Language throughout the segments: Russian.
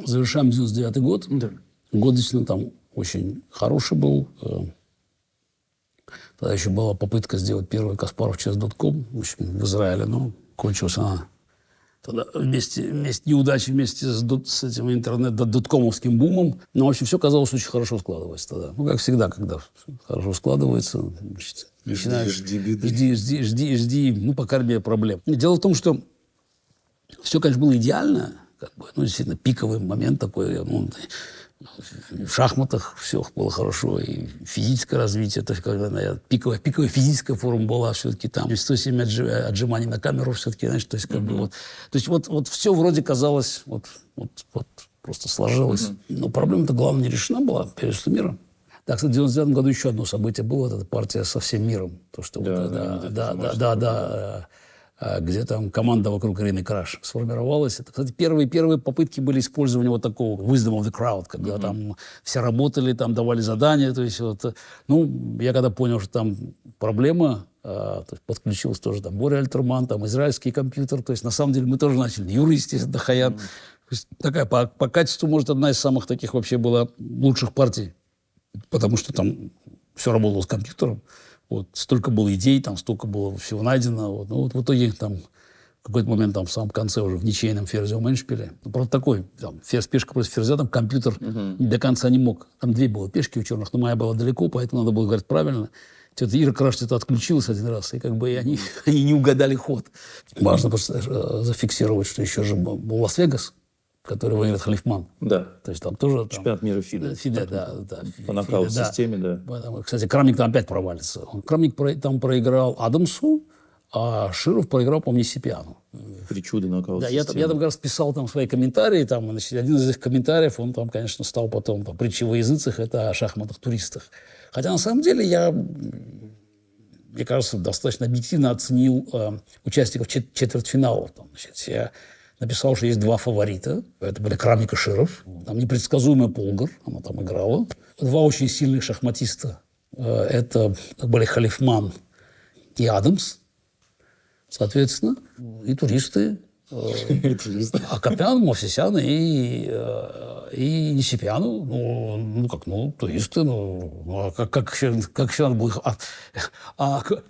Завершаем 99-й год. Да. Год действительно там очень хороший был. Тогда еще была попытка сделать первый Каспаров chess.com, в общем, в Израиле, но кончилась она тогда вместе неудачи вместе с этим интернет-доткомовским бумом. Но, в общем, все казалось очень хорошо складывается тогда. Ну, как всегда, когда хорошо складывается, значит, начинаешь... Жди беды. Жди, ну, по крайней мере, проблем. Дело в том, что все, конечно, было идеально, как бы, ну, действительно, пиковый момент такой, ну, в шахматах все было хорошо, и физическое развитие, то есть, когда пиковая физическая форма была все-таки там, 107 отжиманий на камеру все-таки, знаешь, то есть, как бы, вот все вроде казалось, вот просто сложилось. Но проблема-то, главное, не решена была, первенство мира. Так, кстати, в 99 году еще одно событие было, вот эта партия со всем миром. То, что где там команда вокруг Ирины Краш сформировалась. Это, кстати, первые попытки были использования вот такого wisdom of the crowd, когда там все работали, там давали задания. То есть, вот, ну, я когда понял, что там проблема, то есть подключился тоже там Боря Альтерман, там израильский компьютер. То есть, на самом деле, мы тоже начали. Юра, естественно, Дахаян. То есть, такая по качеству, может, одна из самых таких вообще была лучших партий. Потому что там все работало с компьютером. Вот, столько было идей, там столько было всего найдено. Вот. Ну, вот в итоге там в какой-то момент там в самом конце уже в ничейном ферзевом эндшпиле. Ну, правда, такой, там, пешка против ферзя, там компьютер до конца не мог. Там две было пешки у черных, но моя была далеко, поэтому надо было говорить правильно. Что-то Ира Краш что-то отключилась один раз, и как бы они не угадали ход. Важно просто зафиксировать, что еще же был Лас-Вегас, который выиграет Халифман. Да. То есть там тоже... Чемпионат мира ФИДЕ. ФИДЕ, да. По нокаут-системе, да. Кстати, Крамник там опять провалится. Крамник там проиграл Адамсу, а Широв проиграл, по-моему, Несипиану. Причуды нокаут-системы. Да, я там как раз писал там свои комментарии. Там, значит, один из этих комментариев, он там, конечно, стал потом притчей во языцах, это о шахматах-туристах. Хотя, на самом деле, мне кажется, достаточно объективно оценил участников четвертьфиналов. Значит, я написал, что есть два фаворита. Это были Крамник и Широв. Там непредсказуемая Полгар, она там играла. Два очень сильных шахматиста. Это были Халифман и Адамс, соответственно. И туристы. Акопян, Мовсисян и Несипяну. Туристы. Как еще надо было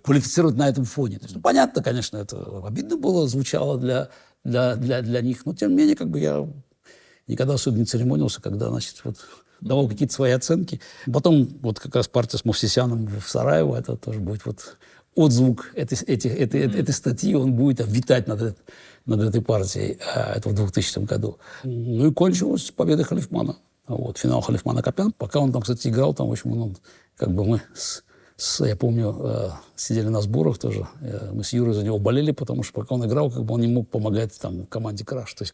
квалифицировать на этом фоне? То есть, понятно, конечно, это обидно было, звучало для них. Но, тем не менее, как бы я никогда особо не церемонился, когда, значит, вот, давал какие-то свои оценки. Потом вот как раз партия с Мовсисяном в Сараево, это тоже будет вот отзвук этой статьи, он будет витать над этой партией. Это в 2000 году. Ну и кончилось победой Халифмана. Вот, финал Халифмана-Акопян. Пока он там, кстати, играл, там, в общем, как бы мы я помню, сидели на сборах тоже. Мы с Юрой за него болели, потому что пока он играл, как бы он не мог помогать там команде Краш. То есть,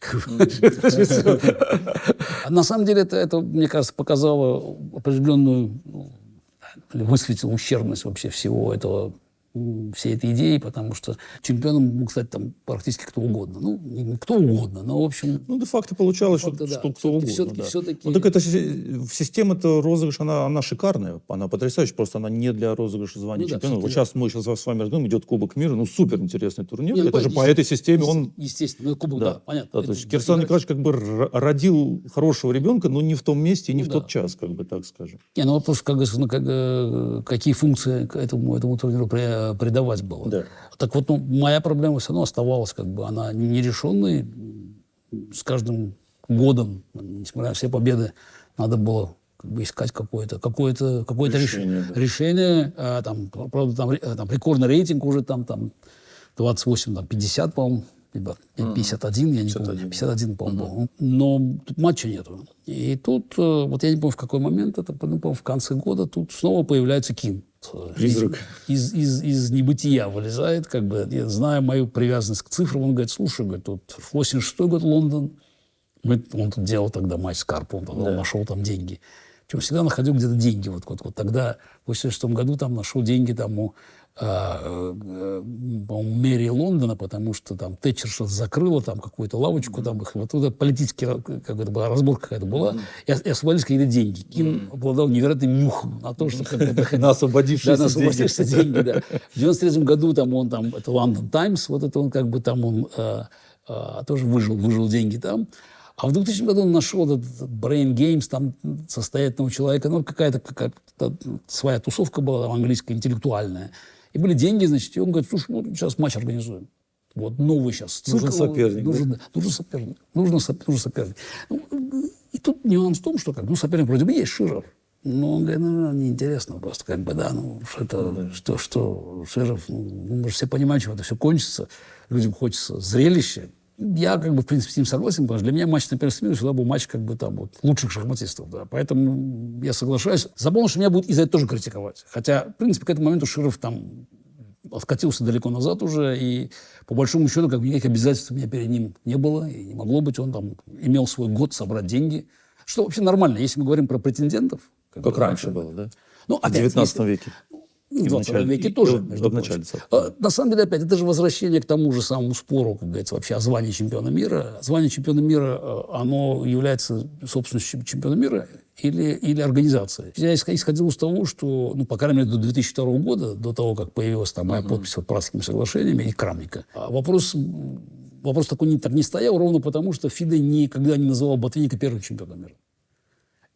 на самом деле это, мне кажется, показало определенную, высветило ущербность вообще всего этого, всей этой идеи, потому что чемпионом мог стать там практически кто угодно. Ну, не кто угодно, но, в общем... Ну, де-факто получалось, что кто угодно. Все-таки... Ну, так это система-то розыгрыш, она шикарная, она потрясающая, просто она не для розыгрыша звания чемпиона. Вот сейчас мы с вами разговариваем, идет Кубок мира, ну, супер интересный турнир. Это же по этой системе он... Естественно, Кубок, да, понятно. Да, то есть Кирсан Николаевич как бы родил хорошего ребенка, но не в том месте и не в тот час, как бы так скажем. Не, ну вопрос, какие функции к этому турниру придавать было. Да. Так вот, моя проблема все равно оставалась, как бы, она нерешенной. С каждым годом, несмотря на все победы, надо было как бы искать какое-то решение. Там, правда, там рекордный рейтинг уже там 28, там 50, по-моему, либо 51, я не помню, 51, по-моему, был. Но тут матча нету. И тут, вот я не помню, в какой момент, это, по-моему, в конце года, тут снова появляется Ким. Призрак. Из небытия вылезает, как бы, зная мою привязанность к цифрам, он говорит, слушай, говорит, тут 86-й год Лондон, он тут делал тогда матч с Карпом, он нашел там деньги. Причем всегда находил где-то деньги. Вот тогда, в 86 году, там нашел деньги там по-моему, мэрии Лондона, потому что там Тэтчер что-то закрыла, там какую-то лавочку, там их, вот это политическая разборка какая-то была, и освободились какие-то деньги. Ким обладал невероятным нюхом на то, что... На освободившиеся деньги, да. В 93 году там он, это London Times, вот это он как бы там, он тоже выжил деньги там. А в 2000 году он нашел этот Brain Games, там состоятельного человека, ну, какая-то своя тусовка была там, английская, интеллектуальная. И были деньги, значит, и он говорит, слушай, ну, сейчас матч организуем. Вот новый сейчас цикл. Нужен соперник. Нужен соперник. Ну, и тут нюанс в том, что соперник вроде бы есть Широв. Но он говорит, неинтересно просто, Широв, мы же все понимаем, чем это все кончится. Людям хочется зрелища. Я, в принципе, с ним согласен, потому что для меня матч на первенстве мира всегда был матч, лучших шахматистов, да. Поэтому я соглашаюсь. Забавно, что меня будут из-за этого тоже критиковать. Хотя, в принципе, к этому моменту Широв там откатился далеко назад уже, и по большому счету, никаких обязательств у меня перед ним не было, и не могло быть. Он там имел свой год собрать деньги. Что вообще нормально, если мы говорим про претендентов. Как раньше было, да? Ну, в 19 веке. В 20 веке тоже, между прочим. На самом деле, опять, это же возвращение к тому же самому спору, как говорится, вообще о звании чемпиона мира. Звание чемпиона мира, оно является собственностью чемпиона мира или организации. Я исходил из того, что, по крайней мере, до 2002 года, до того, как появилась там моя подпись под Пражскими соглашениями и Крамника, вопрос такой так не стоял, ровно потому, что ФИДE никогда не называл Ботвинника первым чемпионом мира.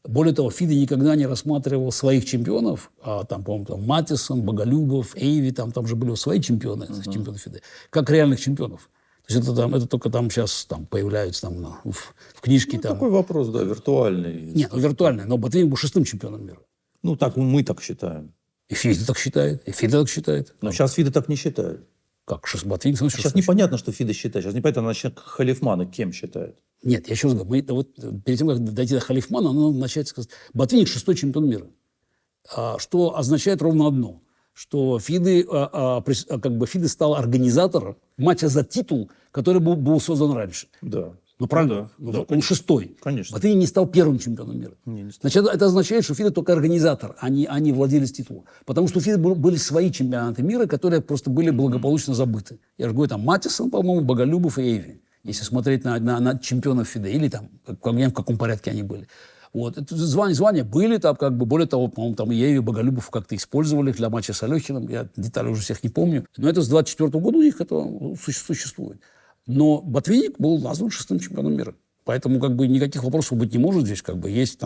Более того, ФИДE никогда не рассматривал своих чемпионов, по-моему, Матисон, Боголюбов, Эйви, там же были свои чемпионы, чемпионы ФИДE, как реальных чемпионов. То есть это только сейчас появляются в книжке. Такой вопрос, да, виртуальный. Нет, виртуальный, но Ботвинник был 6-м чемпионом мира. Мы так считаем. И ФИДE так считает, Но сейчас ФИДE так не считает. Как? Ботвинник? Сейчас непонятно, что ФИДE считает. Сейчас непонятно, начать Халифмана кем считает. Нет, я еще раз говорю, перед тем, как дойти до Халифмана, надо начать сказать, Ботвинник 6-й чемпион мира. Что означает ровно одно, что ФИДE стал организатором матча за титул, который был создан раньше. Да. Правильно? Да, он 6-й. Конечно. Ботвинник не стал первым чемпионом мира. Значит, это означает, что ФИДE только организатор, а не владелец титула. Потому что у ФИДE были свои чемпионаты мира, которые просто были благополучно забыты. Я же говорю, там Матисон, по-моему, Боголюбов и Эйви. Если смотреть на чемпионов ФИДE, или в каком порядке они были. Это звания были, более того, по-моему, там и Эйви, Боголюбов как-то использовали их для матча с Алехиным. Я детали уже всех не помню. Но это с 24 года у них это существует. Но Ботвинник был назван 6-м чемпионом мира. Поэтому никаких вопросов быть не может здесь. Есть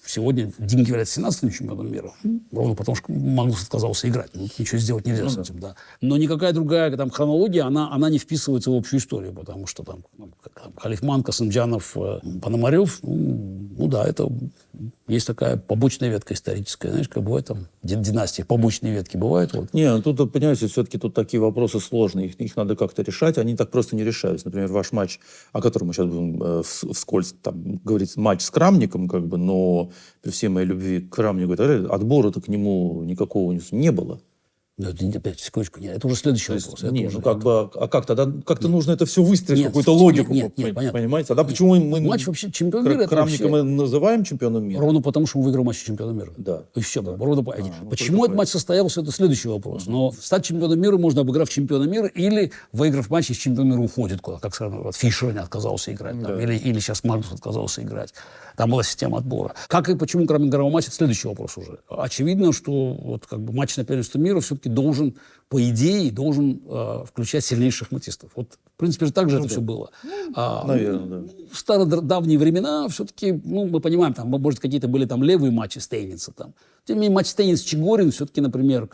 сегодня Димки является 17-м чемпионом мира. Ровно потому, что Магнус отказался играть. Ничего сделать нельзя с этим, да. Но никакая другая хронология, она не вписывается в общую историю. Потому что Халифман, Касымджанов, Пономарев, это есть такая побочная ветка историческая. Знаешь, бывает династии, побочные ветки бывают. Тут, понимаете, все-таки тут такие вопросы сложные. Их надо как-то решать. Они так просто не решаются. Например, ваш матч, о котором мы сейчас будем вскользь говорить, матч с Крамником, но при всей моей любви к Крамнику, отбора-то к нему никакого не было. Опять, секундочку, нет, это уже следующий вопрос. Как-то нужно это все выстроить в какую-то логику. Нет, понятно. Понимаете? А почему мы матч вообще чемпион мира? Крамника мы называем чемпионом мира? Ровно потому, что он выиграл матч чемпиона мира. Да. И все. Да. Почему этот матч состоялся, это следующий вопрос. Но стать чемпионом мира можно, обыграв чемпиона мира, или выиграв матч, и чемпион мира уходит куда. Как Фишер не отказался играть. Или сейчас Магнус отказался играть. Там была система отбора. Как и почему Крамник играл матч, это следующий вопрос уже. Очевидно, что матч на первенство мира все-таки должен, по идее, включать сильнейших шахматистов. В принципе, же так же это все было. Наверное, да. В стародавние времена все-таки, мы понимаем, может, какие-то были левые матчи Стейница. Тем не менее, матч Стейниц-Чигорин все-таки, например,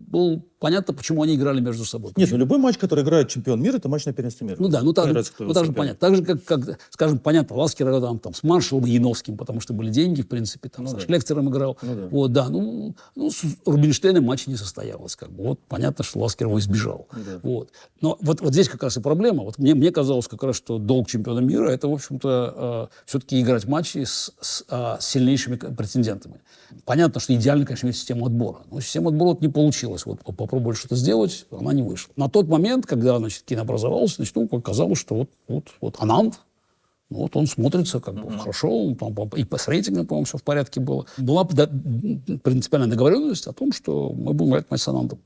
было понятно, почему они играли между собой. Нет, любой матч, который играет чемпион мира, это матч на первенстве мира. Так же понятно. Так же, как, скажем, понятно, Ласкер с Маршалом Яновским, потому что были деньги, в принципе, со Шлехтером играл. С Рубинштейном матч не состоялось. Понятно, что Ласкер его избежал. Но здесь как раз и проблема. Мне казалось как раз, что долг чемпиона мира — это, в общем-то, все-таки играть матчи с сильнейшими претендентами. Понятно, что идеально, конечно, есть система отбора. Но система отбора не получилась. Попробовали что-то сделать, она не вышла. На тот момент, когда, Кин образовался, оказалось, что Ананд, он смотрится хорошо, и с рейтингом, по-моему, все в порядке было. Была принципиальная договоренность о том, что мы будем играть матч с Анандом.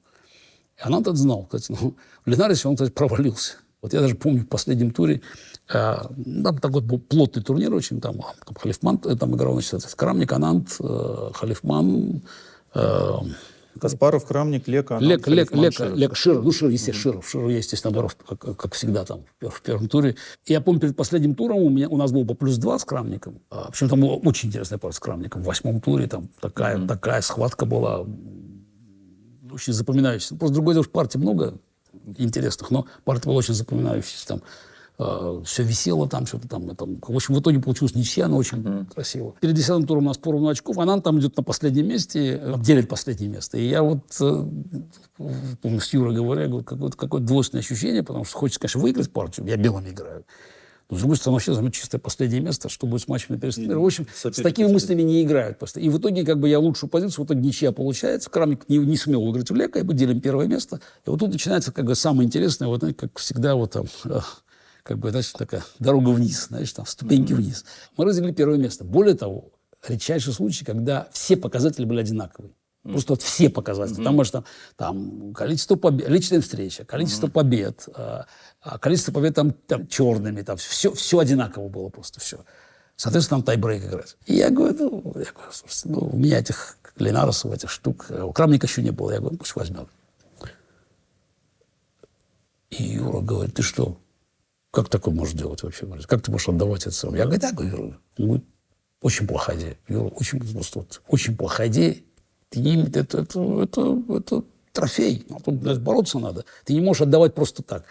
И Ананд это знал. Кстати, в Линарисе он, провалился. Я даже помню в последнем туре, такой был плотный турнир очень, Халифман, играл, Крамник, Ананд, Халифман, Каспаров, Крамник, Лека. Лека, Широв. Ну, Широв, естественно, наоборот, как всегда там в первом туре. И я помню, перед последним туром у нас был по +2 с Крамником. Причем там была очень интересная пара с Крамником. В 8-м туре там такая схватка была. Очень запоминающаяся. Просто другой дело, в партии много интересных, но партия была очень запоминающаяся. Там все висело там, что-то там. В общем, в итоге получилась ничья, но очень красиво. Перед 10-м туром у нас поровну очков, она там идет на последнем месте, делит последнее место. И я вот, помню, с Юрой говорю, какое-то двойственное ощущение, потому что хочется, конечно, выиграть партию, я белыми играю. Но, с другой стороны, вообще займет чистое последнее место, что будет с матчем на первенстве мира. В общем, с такими мыслями не играют просто. И в итоге, как бы, я лучшую позицию, в итоге ничья получается. Крамник не смел выиграть у Лека, и мы делим первое место. И вот тут начинается, как бы, самое интересное, вот, как всегда, вот там... как бы, значит, такая дорога вниз, знаешь, там, ступеньки вниз. Мы разделили первое место. Более того, редчайший случай, когда все показатели были одинаковые. Просто вот все показатели. Там, может, там количество побед, личная встреча, количество побед, количество побед там черными, там все одинаково было просто, все. Соответственно, там тайбрейк играть. И я говорю, у меня этих Линаросов, этих штук, у Крамника еще не было. Я говорю, пусть возьмет. И Юра говорит, ты что? Как такое можешь делать вообще? Как ты можешь отдавать это сам? Я говорю, да, говорю, очень плохая идея. Юра, очень плохая идея. Это трофей. Тут бороться надо. Ты не можешь отдавать просто так.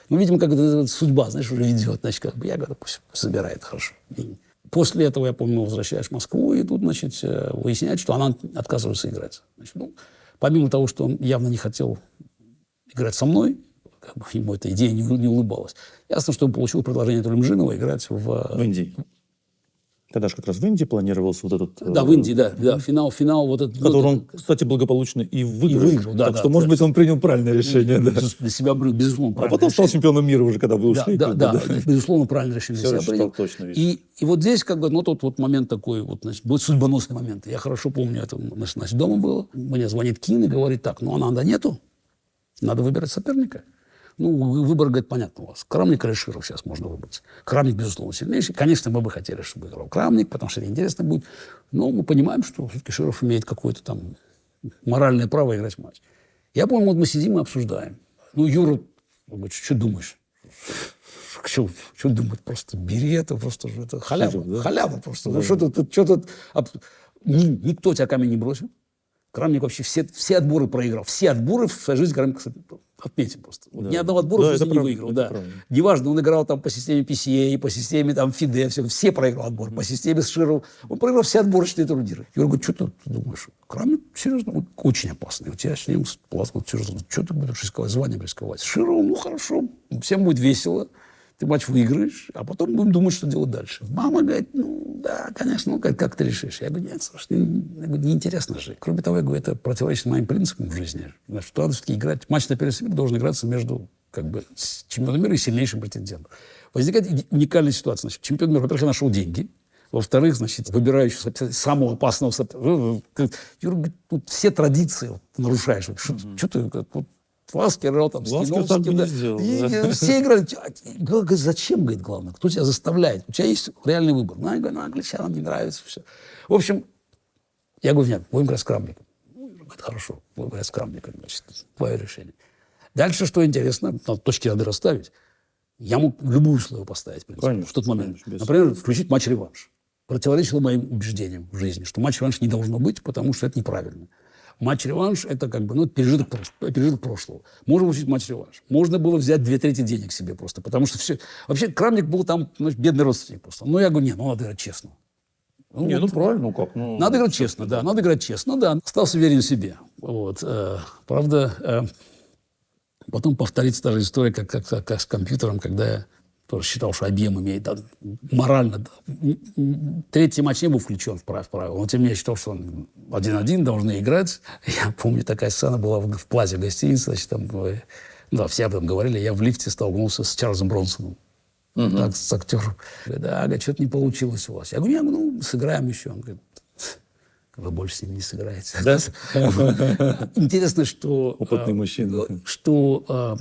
Ну, видимо, как это судьба, знаешь, уже ведет. Значит, как бы я говорю, пусть забирает, хорошо. И после этого, я помню, возвращаешь в Москву, и тут, значит, выясняют, что она отказывается играть. Значит, помимо того, что он явно не хотел играть со мной, как бы ему эта идея не улыбалась. Ясно, что он получил предложение от Улимжинова играть в Индии. Тогда же как раз в Индии планировался вот этот... Да, в Индии, да. Финал вот этот... Который он, кстати, благополучно и выиграл. Да, так что, может быть, он принял правильное решение. Для себя, безусловно, правильное. А потом стал чемпионом мира уже, когда вы ушли. Да, безусловно, правильное решение для себя принял. Точно, и вот здесь, как бы, тот вот момент такой, вот, значит, будет судьбоносный момент. Я хорошо помню, это, значит, дома было. Мне звонит Кин и говорит, так, Ананда нету, надо выбирать соперника. Выбор, говорит, понятно у вас. Крамник или Широв сейчас можно выбрать. Крамник, безусловно, сильнейший. Конечно, мы бы хотели, чтобы играл Крамник, потому что это интересно будет. Но мы понимаем, что все-таки Широв имеет какое-то там моральное право играть матч. Я помню, вот мы сидим и обсуждаем. Юра говорит, что думаешь? Что думать? Просто бери это, просто это халява. Да? Халява просто. Да. Что тут... Никто тебя камень не бросил. Крамник вообще все отборы проиграл. Все отборы в своей жизни Крамник, отметим просто. Да. Ни одного отбора в жизни не выиграл. Да. Неважно, он играл там по системе PCA, по системе там FIDE, все проиграл отбор. По системе Широв. Он проиграл все отборочные турниры. Юра говорит, что ты думаешь? Крамник, серьезно, очень опасный. У тебя с ним платно, что ты будешь рисковать? Званием рисковать. Широв, хорошо, всем будет весело. Ты матч выиграешь, а потом будем думать, что делать дальше. Мама говорит, да, конечно, как ты решишь? Я говорю, нет, слушай, неинтересно же. Кроме того, я говорю, это противоречит моим принципам в жизни. Что надо все-таки играть. Матч на первенстве мира должен играться между чемпионом мира и сильнейшим претендентом. Возникает уникальная ситуация. Значит, чемпион мира, во-первых, я нашел деньги. Во-вторых, значит, выбирающий самого опасного соперника. Юра говорит, тут все традиции нарушаешь. Что ты... Ласкер играл там с Киновским. Все играли. Зачем, говорит, главное? Кто тебя заставляет? У тебя есть реальный выбор. Я говорю, англичанам не нравится. Все. В общем, я говорю, нет, будем играть с Крамником. Говорит, хорошо, будем играть с Крамником. Значит, твое решение. Дальше, что интересно, точки надо расставить. Я мог любую условие поставить, в принципе, в тот момент. Например, включить матч-реванш. Противоречило моим убеждениям в жизни, что матч-реванш не должно быть, потому что это неправильно. Матч-реванш – это как бы пережиток прошлого. Можно получить матч-реванш. Можно было взять 2/3 денег себе просто, потому что все... Вообще, Крамник был там бедный родственник просто. Я говорю, надо играть честно. Правильно, как? Надо играть честно, да. Надо играть честно, да. Остался уверен в себе. Правда, потом повторится та же история, как с компьютером, когда я тоже считал, что IBM имеет морально... Третий матч не был включен в правила. Но тем не менее, я считал, что он 1-1 должны играть. Я помню, такая сцена была в плазе гостиницы. Значит, там, все об этом говорили. Я в лифте столкнулся с Чарльзом Бронсоном. Так, с актером. Говорит, что-то не получилось у вас. Я говорю, сыграем еще. Он говорит, вы больше с ним не сыграете. Да? Интересно, что... Опытный мужчина. Что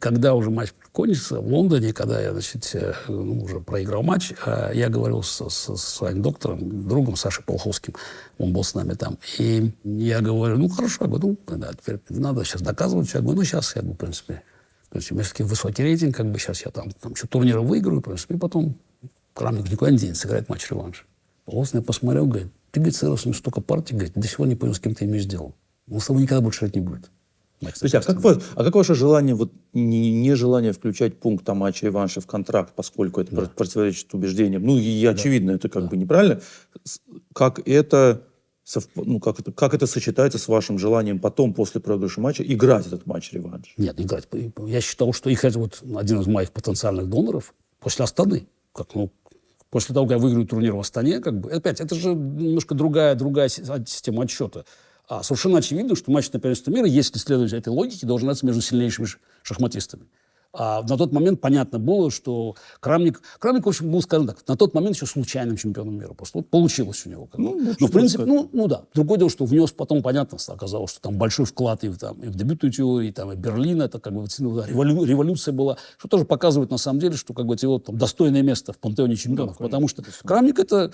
когда уже матч кончился в Лондоне, когда я, значит, уже проиграл матч, я говорил со своим доктором, другом Сашей Полховским, он был с нами там, и я говорю, ну, хорошо, я говорю, ну, да, теперь надо сейчас доказывать, я говорю, ну, сейчас, я говорю, в принципе, то есть у меня все-таки высокий рейтинг, как бы сейчас я там еще турниры выиграю, в принципе, и потом Крамник никуда не денется, сыграет матч-реванш. Он на меня посмотрел, говорит, ты, говорит, сыграл с ним столько партий, говорит, до сих пор не понял, с кем ты имеешь дело. Он с тобой никогда больше играть не будет. Слушайте, как ваше желание, вот, нежелание включать пункт о матче-реванше в контракт, поскольку это противоречит убеждениям? Ну, и очевидно, это как бы неправильно. Как это сочетается с вашим желанием потом, после проигрыша матча, играть этот матч-реванш? Нет, играть. Я считал, что их вот один из моих потенциальных доноров после Астаны, после того, как я выиграю турнир в Астане, как бы, опять, это же немножко другая система отсчета. Совершенно очевидно, что матч на первенство мира, если следовать этой логике, должен играться между сильнейшими шахматистами. А на тот момент понятно было, что Крамник, в общем, был, скажем так, на тот момент еще случайным чемпионом мира. Просто вот получилось у него. В принципе, да. Другое дело, что внес потом, понятно, оказалось, что там большой вклад и в дебютную теорию, и Берлин, это как бы революция была, что тоже показывает на самом деле, что как бы его там достойное место в пантеоне чемпионов. Потому что Крамник это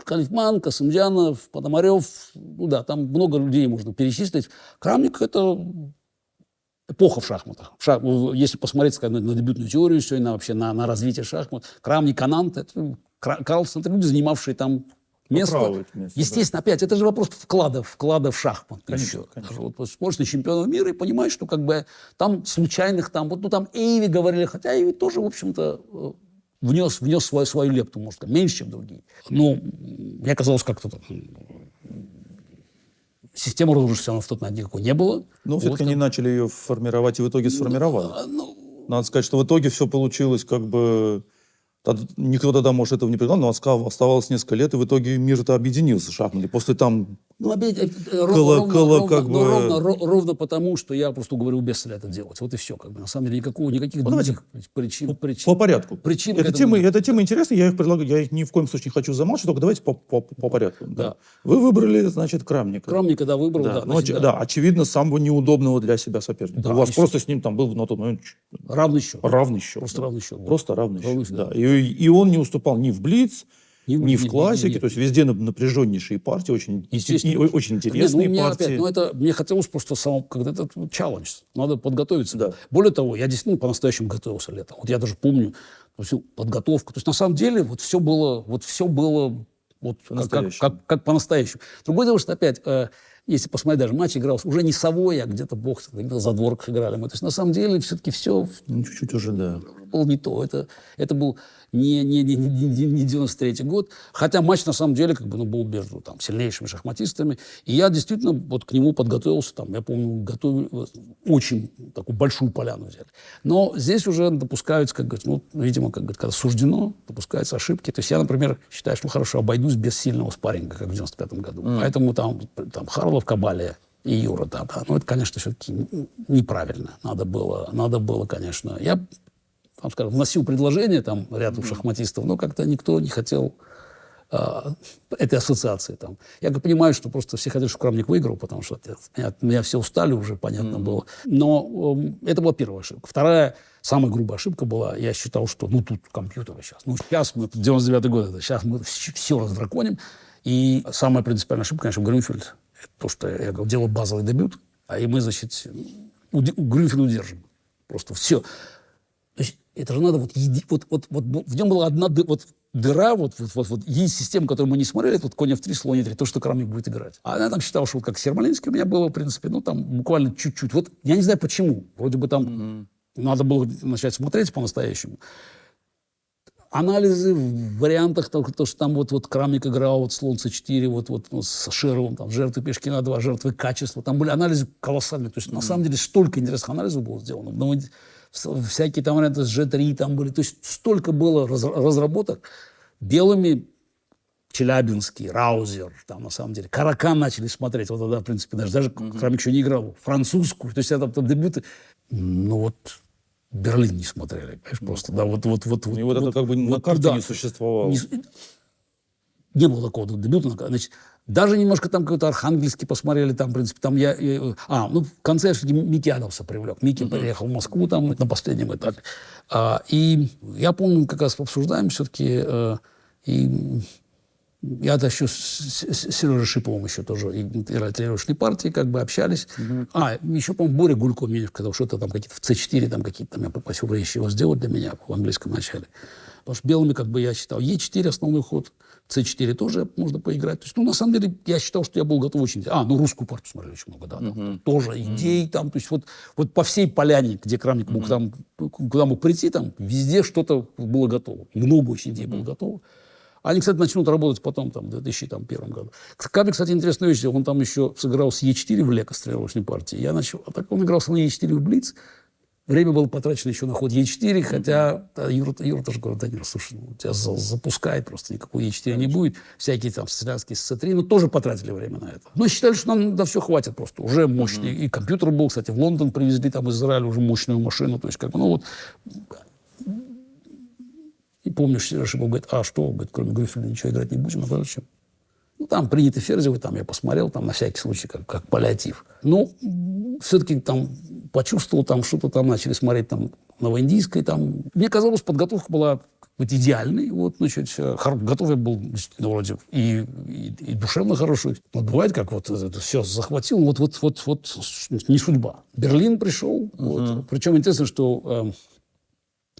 Калифман, Касымджанов, Пономарев, там много людей можно перечислить. Крамник это эпоха в шахматах. Если посмотреть, скажем, на дебютную теорию сегодня, вообще на развитие шахмат, Крамник, Анант, Карлсон, это люди, занимавшие там место. Естественно, опять, это же вопрос вклада в шахмат. Конечно. Вот, смотришь на чемпионов мира и понимаешь, что как бы там случайных, там Эйви говорили, хотя Эйви тоже, в общем-то, внес свою лепту, может, меньше, чем другие. Но мне казалось, как-то так. Системы розыгрыша все равно в тот момент никакой не было. Но все-таки они начали ее формировать и в итоге сформировали. Надо сказать, что в итоге все получилось как бы... Никто тогда, может, этого не предполагал, но оставалось несколько лет, и в итоге мир-то объединился шахматный. После там... Ровно потому, что я просто уговорил Бесселя это делать. Вот и все. Как бы. На самом деле никаких других причин. По порядку. Эта тема интересная, я их ни в коем случае не хочу замалчивать, только давайте по порядку. Да. Вы выбрали, значит, Крамника. Крамника, да, выбрал, да. Очевидно, самого неудобного для себя соперника. Да, у вас просто с ним там был на тот момент... Равный счет. Просто равный счет. Просто равный счет, да. И он не уступал ни в блиц, ни в классике, то есть везде напряженнейшие партии, очень интересные партии. Мне хотелось просто когда-то челлендж, надо подготовиться. Да. Более того, я действительно по-настоящему готовился летом. Вот я даже помню всю подготовку. То есть на самом деле все было как по-настоящему. Другое дело, что опять, если посмотреть, даже матч игрался уже не совой, а где-то бог, где-то за дворках играли мы. То есть на самом деле все-таки все... чуть-чуть уже, да. Было не то. Это был не 93-й год. Хотя матч на самом деле был между сильнейшими шахматистами. И я действительно к нему подготовился. Я помню, очень такую большую поляну взяли. Но здесь уже допускаются, видимо, когда суждено, допускаются ошибки. То есть я, например, считаю, что хорошо обойдусь без сильного спарринга, как в 95-м году. Поэтому там Харлов, Кабалия и Юра. Но это, конечно, все-таки неправильно. Надо было, конечно. Я вносил предложение ряду шахматистов, но как-то никто не хотел этой ассоциации. Я понимаю, что просто все хотят, чтобы Крамник выиграл, потому что меня все устали уже, понятно было. Но это была первая ошибка. Вторая, самая грубая ошибка была, я считал, что тут компьютеры сейчас. Сейчас мы, 99-й год, сейчас мы все раздраконим. И самая принципиальная ошибка, конечно, Грюнфельд. Это то, что я делал базовый дебют, и мы, значит, Грюнфельд удержим. Просто все. То есть это же надо в нем была одна дыра, есть система, которую мы не смотрели, это конь F3, слон E3, то, что Крамник будет играть. А я считал, что как Сермолинский у меня было, в принципе, буквально чуть-чуть. Я не знаю почему. Вроде бы надо было начать смотреть по-настоящему. Анализы в вариантах, то, что там Крамник играл, слон C4, с Шеровым, жертвы пешки на 2, жертвы качества. Там были анализы колоссальные. То есть, на самом деле, столько интересных анализов было сделано. Но всякие варианты с G3 там были. То есть, столько было разработок. Белыми Челябинский, Раузер, на самом деле. Каракан начали смотреть. Вот тогда, в принципе, даже Крамник еще не играл. Французскую. То есть, там дебюты. Берлин не смотрели, понимаешь, просто, да, это как бы на карте не существовало. Не было такого дебюта. Значит, Даже немножко там какой-то Архангельский посмотрели, там, в принципе, там в конце я все-таки Микки Адамса привлек. Микки приехал в Москву там на последнем этапе. И я помню, как раз обсуждаем все-таки, и я еще с Сережей Шиповым еще тоже играли тренировочной партии, как бы общались. Еще, по-моему, Боря Гулько мне сказал, что это там какие-то в C4, там какие-то, там я попросил вещи его сделать для меня в английском начале. Потому что белыми, как бы, я считал, E4 основной ход, C4 тоже можно поиграть. То есть, на самом деле, я считал, что я был готов очень... русскую партию смотрели очень много, да. Там, тоже идей там. То есть, вот по всей поляне, где Крамник мог там, куда мог прийти, там, везде что-то было готово. Много очень идей было готово. Они, кстати, начнут работать потом, там, в 2001 году. Крамник, кстати, интересная вещь, он там еще сыграл с Е4 в Леко, с тренировочной партии. Я начал... А так он игрался на Е4 в Блиц. Время было потрачено еще на ход Е4, хотя Юра тоже говорит, Данил, слушай, тебя запускает, просто никакой Е4 не будет. Всякие там стрелянские с С3, но тоже потратили время на это. Но считали, что нам на все хватит просто. Уже мощный. И компьютер был, кстати, в Лондон привезли там из Израиля уже мощную машину. То есть, как бы, И помнишь, Сережа говорит, что? Говорит, кроме Гриффина ничего играть не будем. Зачем? Там приняты ферзевы, там я посмотрел, там на всякий случай, как паллиатив. Но все-таки там почувствовал, там что-то там начали смотреть там новоиндийское. Там. Мне казалось, подготовка была идеальной. Готов я был действительно вроде и душевно хороший. Но бывает, как это все захватил, не судьба. Берлин пришел. Причем интересно, что...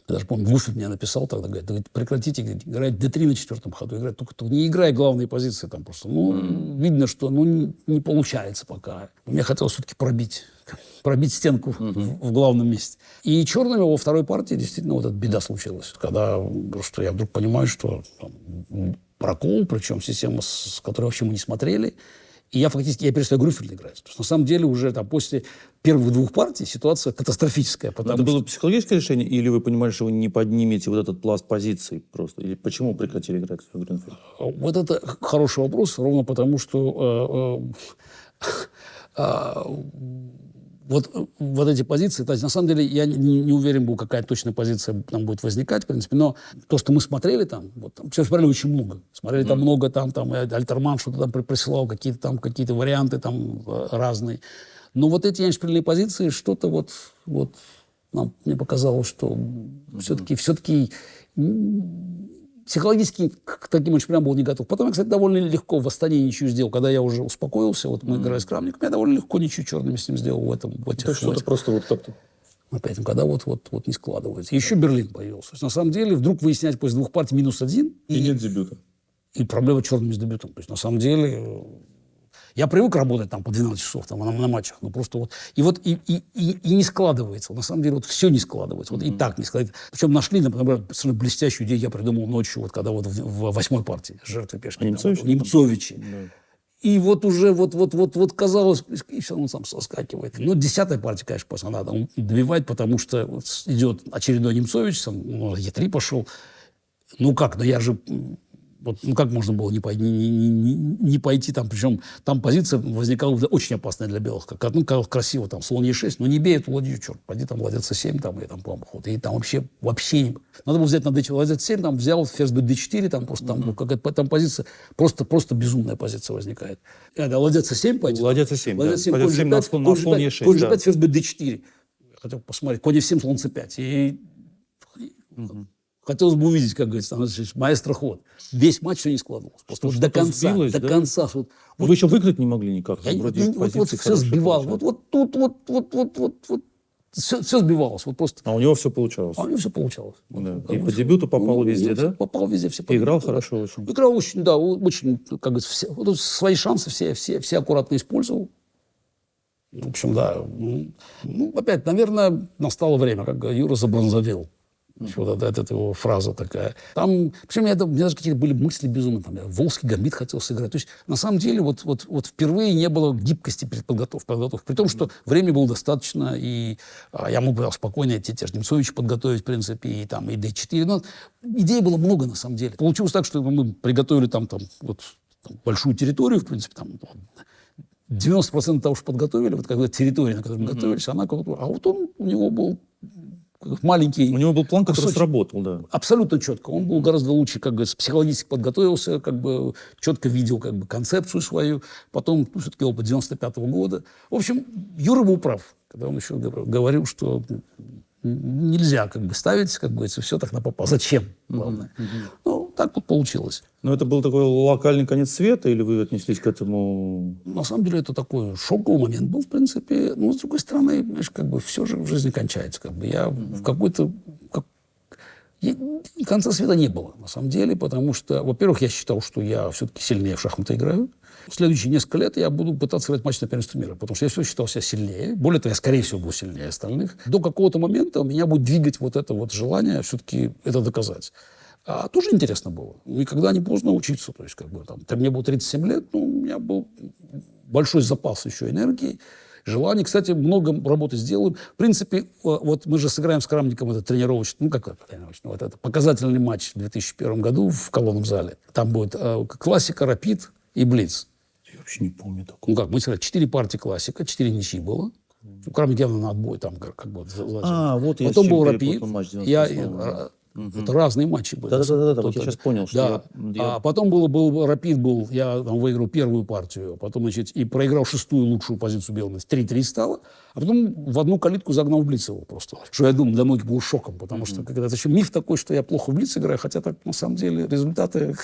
Я даже помню, Гуфель мне написал тогда, говорит, прекратите играть D3 на 4-м ходу. Играть, только не играй главные позиции. Там просто, видно, что не получается пока. Мне хотелось все-таки пробить стенку в главном месте. И черными во второй партии действительно эта беда случилась. Когда просто я вдруг понимаю, что прокол, причем система, с которой вообще мы не смотрели. И я перестаю Грюфельд играть. То есть, на самом деле, уже там, после первых двух партий ситуация катастрофическая. Это было психологическое решение, или вы понимали, что вы не поднимете вот этот пласт позиций просто? Или почему прекратили играть в Грюфельд? Вот это хороший вопрос, ровно потому, что вот эти позиции, то есть, на самом деле, я не уверен был, какая точная позиция там будет возникать, в принципе, но то, что мы смотрели там, все смотрели очень много. Смотрели там много, там Альтерман что-то там присылал, какие-то варианты там разные. Но вот эти яншпильные позиции, что-то мне показалось, что все-таки психологически к таким яншпилям был не готов. Потом я, кстати, довольно легко в Астане ничью сделал. Когда я уже успокоился, мы играли с Крамником, я довольно легко ничью черными с ним сделал в этих... То что-то просто как-то... Опять, когда не складывается. Еще Берлин появился. То есть, на самом деле, вдруг выяснять после двух партий -1. И нет дебюта. И проблема черными с дебютом. То есть, на самом деле... Я привык работать там по 12 часов там, на матчах, но просто и не складывается. На самом деле все не складывается. И так не складывается. Причем нашли, например, совершенно блестящую идею, я придумал ночью, когда в 8-й партии жертвы пешки. Немцовичи. Да. И уже казалось, и все равно сам соскакивает. Но 10-я партия, конечно, просто надо добивать, потому что идет очередной Немцович, Е3 пошел. Я же... как можно было не пойти там, причем там позиция возникала очень опасная для белых. Как красиво, там, слон Е6, но не бей эту ладью, черт, пойди там ладья С7, там, и там, по-моему, ход. И там вообще не... Надо было взять на ладья С7, там, взял ферзь Б4, там, просто там, какая-то там позиция, просто безумная позиция возникает. Ладья С7 пойти. Ладья С7, да. Ладья С7 на слон Е6, конь G5, ферзь Б4. Хотел посмотреть. Конь F7, слон С5. И... Хотелось бы увидеть, как говорится, маэстро ход. Весь матч все не складывалось. Просто до конца. Вы еще выиграть не могли никак? Все сбивалось. Все сбивалось. А у него все получалось? А у него все получалось. Да. И по дебюту попал везде, да? Попал везде. И играл хорошо очень? Играл очень, да, очень, как говорится, свои шансы все аккуратно использовал. В общем, да. Опять, наверное, настало время, как Юра забронзовел. Вот эта его фраза такая. Там, причем у меня даже какие-то были мысли безумные. Там, я Волжский гамбит хотел сыграть. То есть, на самом деле, впервые не было гибкости перед подготовкой. При том, что времени было достаточно, и я мог бы спокойно те же Немцовича подготовить, в принципе, и D4. Но идей было много, на самом деле. Получилось так, что мы приготовили там большую территорию, в принципе, там 90% того, что подготовили, территория, на которой мы готовились, она... А у него был маленький. У него был план, который кусочек. сработал, да. Абсолютно четко. Он был гораздо лучше, как говорится, психологически подготовился, как бы четко видел как бы концепцию свою. Потом, все-таки опыт 95-го года. В общем, Юра был прав, когда он еще говорил, что нельзя как бы ставить, как бы, все так на попа. Зачем, главное. Ну, так вот получилось. Но это был такой локальный конец света, или вы отнеслись к этому? На самом деле это такой шоковый момент был, в принципе. Но, с другой стороны, знаешь, как бы все же в жизни кончается. Как бы я в какой-то... Конца света не было, на самом деле, потому что, во-первых, я считал, что я все-таки сильнее в шахматы играю. В следующие несколько лет я буду пытаться играть матч на первенство мира, потому что я все считал себя сильнее. Более того, я, скорее всего, буду сильнее остальных. До какого-то момента меня будет двигать вот это вот желание все-таки это доказать. А тоже интересно было. Никогда не поздно учиться. То есть, как бы, там, мне было 37 лет, ну, у меня был большой запас еще энергии, желание. Кстати, много работы сделаем. В принципе, вот мы же сыграем с Крамником этот тренировочный, вот это показательный матч в 2001 году в колонном зале. Там будет классика, рапид и блиц. Я вообще не помню такого. Ну как, мы сыграли 4 партии классика, 4 ничьи было. Крамник явно на отбой там как бы. Вот потом был рапид. Это разные матчи были. Да, вот я сейчас понял, что А потом был рапид, я там выиграл первую партию, потом, значит, и проиграл шестую лучшую позицию белых. 3-3 стало, а потом в одну калитку загнал в блиц его просто. Что я думаю, для многих был шоком, потому что когда это еще миф такой, что я плохо в блиц играю, хотя так на самом деле результаты,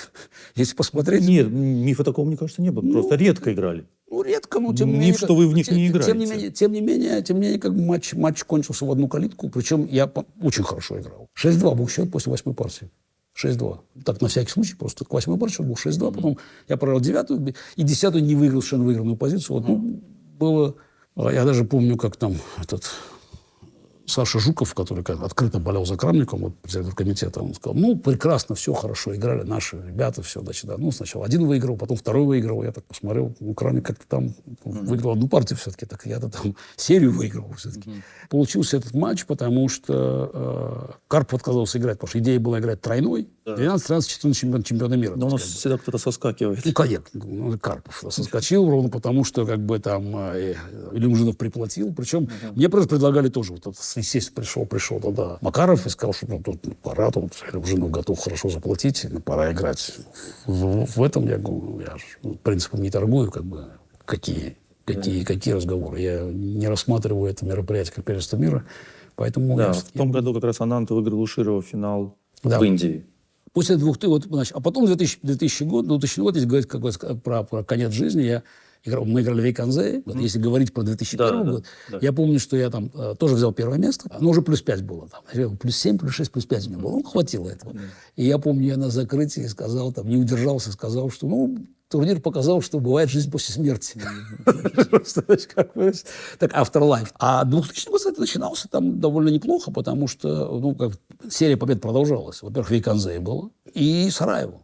если посмотреть... Нет, мифа такого, мне кажется, не было. Просто редко играли. Ну, редко, но тем не менее... Миф, что вы в них не играете. Тем не менее, как бы матч кончился в одну калитку, причем я очень хорошо играл. 6-2 был счет после 8-й партии. 6-2. Так, на всякий случай, просто к 8-й партии был 6-2, потом я проиграл 9-ю, и 10-ю не выиграл совершенно выигранную позицию. Вот, ну, было... Я даже помню, как там Саша Жуков, который открыто болел за Крамником, вот, председатель комитета, он сказал, ну, прекрасно, все хорошо, играли наши ребята, все, значит, да. Ну, сначала один выиграл, потом второй выиграл, я так посмотрел, ну, Крамник как-то там выиграл одну партию все-таки, так я-то там серию выиграл все-таки. Получился этот матч, потому что Карпов отказался играть, потому что идея была играть тройной, 12, 13, 14 чемпиона мира. Но у нас всегда кто-то соскакивает. Ну, конечно, Карпов соскочил ровно потому, что как бы там Илюмжинов приплатил. Причем мне просто предлагали тоже, вот, естественно, пришел тогда Макаров и сказал, что ну, тут пора, тут Илюмжинов готов хорошо заплатить, пора играть. В этом я принципом не торгую, как бы, какие разговоры. Я не рассматриваю это мероприятие как первенство мира, поэтому... Да, в том году как раз Анант выиграл у Широва финал в Индии. После 2000, значит, а потом 2000 год, если говорить как бы, про конец жизни, мы играли в Вейконзе. Вот, если говорить про 2001 год, я помню, что я там тоже взял первое место, но уже плюс 5 было. Там, плюс 7, плюс 6, плюс 5 у меня было. Ну, хватило этого. И я помню, я на закрытии сказал, там, не удержался, сказал, что, ну, турнир показал, что бывает жизнь после смерти. Так, afterlife. А 2000 год, кстати, начинался там довольно неплохо, потому что, ну, как серия побед продолжалась. Во-первых, Вейконзе было и Сараево.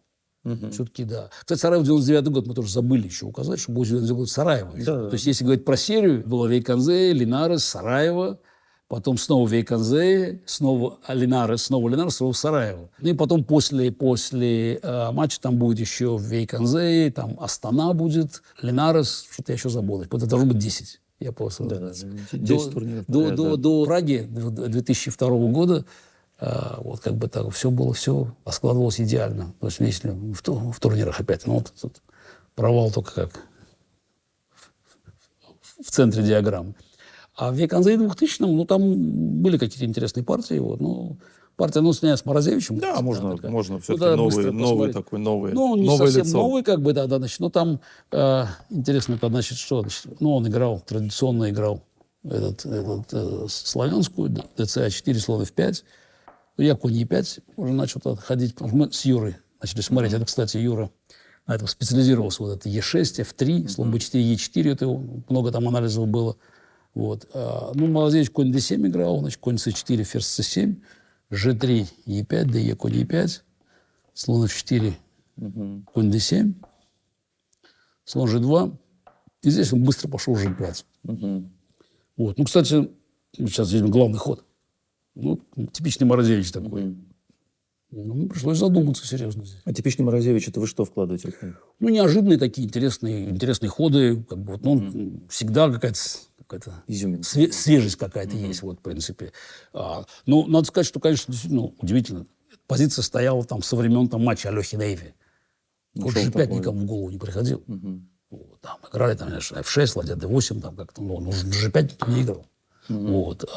Все-таки, да. Кстати, Сараево 99 год мы тоже забыли еще указать, что был 99 год Сараево. То есть, если говорить про серию, было Вейконзе, Линарес, Сараево, потом снова Вейконзе, снова Линарес, снова Сараево. Ну и потом после матча там будет еще Вейконзе, там Астана будет, Линарес, что-то я еще забыл. Это должно быть 10. Я просто... До Праги 2002 года вот как бы так все было, все складывалось идеально. То есть, если в турнирах опять, ну вот тут провал только как в центре диаграммы. А в Вейконзе 2000-м, ну, там были какие-то интересные партии. Вот, ну, партия, ну, с Морозевичем. Да, можно все-таки новый такой, новое ну, не совсем лицо. Новый, как бы, да, значит, ну, там интересно, это, значит, что, значит, ну, он традиционно играл славянскую, ДЦА-4, слон F5. Я конь Е5 уже начал ходить, потому что мы с Юрой начали смотреть. Это, кстати, Юра на этом специализировался. Вот это Е6, F3, слон Б4, Е4. Это много там анализов было. Вот. Ну, Морозевич конь d7 играл, значит, конь c4, ферзь c7, g3, e5, de, конь e5, слон f4, конь d7, слон g2. И здесь он быстро пошел g5. Вот. Ну, кстати, сейчас здесь главный ход. Ну, типичный Морозевич такой. Ну, пришлось задуматься серьезно здесь. А типичный Морозевич, это вы что вкладываете? Ну, неожиданные такие интересные ходы. Как бы, вот, ну, всегда какая-то какая-то Изюминка. свежесть какая-то есть, вот, в принципе. Ну, надо сказать, что, конечно, действительно удивительно. Позиция стояла там со времен там, матча Алехи Нейви. Вот G5 никому в голову не приходил. Вот, там играли там, F6, ладья D8, там как-то, ну, G5 никто не играл. Вот.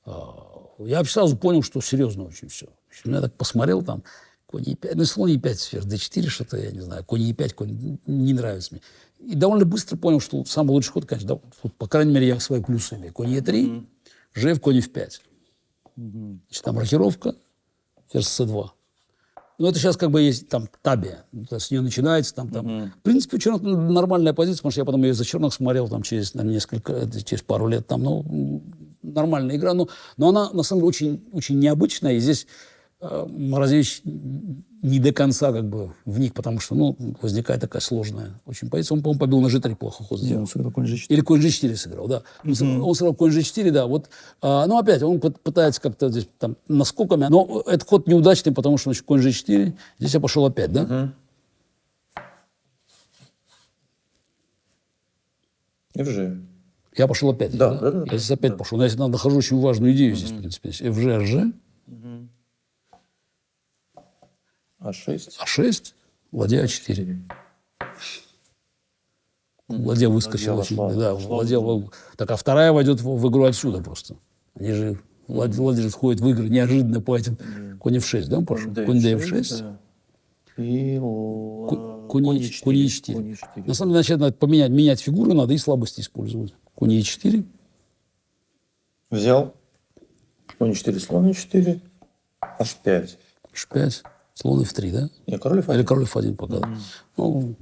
Я вообще сразу понял, что серьезно очень все. Я так посмотрел там, конь E5, ну, слон E5 сфер, D4 что-то, я не знаю, конь E5, конь не нравится мне. И довольно быстро понял, что самый лучший ход, конечно, да, вот, по крайней мере, я свои плюсы имею. Конь E3, G в конь F5. Значит, там рокировка, ферзь C2. Ну, это сейчас как бы есть там табия. С нее начинается там. В принципе, у черных нормальная позиция, потому что я потом ее за черных смотрел там через пару лет. Там, ну, нормальная игра. Но она, на самом деле, очень, очень необычная. И здесь Морозевич не до конца как бы в них, потому что, ну, возникает такая сложная очень позиция. Он, по-моему, побил на G3 плохо ход сделал. Он сыграл конь G4. Или конь G4 сыграл, да. Он сыграл конь G4, да. Вот, ну, опять, он пытается как-то здесь там наскоками. Но этот ход неудачный, потому что, значит, конь G4. Здесь я пошел опять, да? FG. Я пошел опять. Да. Я здесь опять пошел. Но я нахожу очень важную идею здесь, в принципе. FG, HG. А6. А6, ладья А4. Ладья выскочила очень. Да, ладья. Так, а вторая войдет в игру отсюда просто. Они же, ладья же входит в игры неожиданно по этим. Конь F6, да, он пошел? Конь D-F6. И конь E4. На самом деле, начать менять фигуру надо и слабости использовать. Конь E4. Взял. Конь 4, слон 4. H5. H5. Слон F3, да? Нет, король F1. Или король F1 пока. Ну,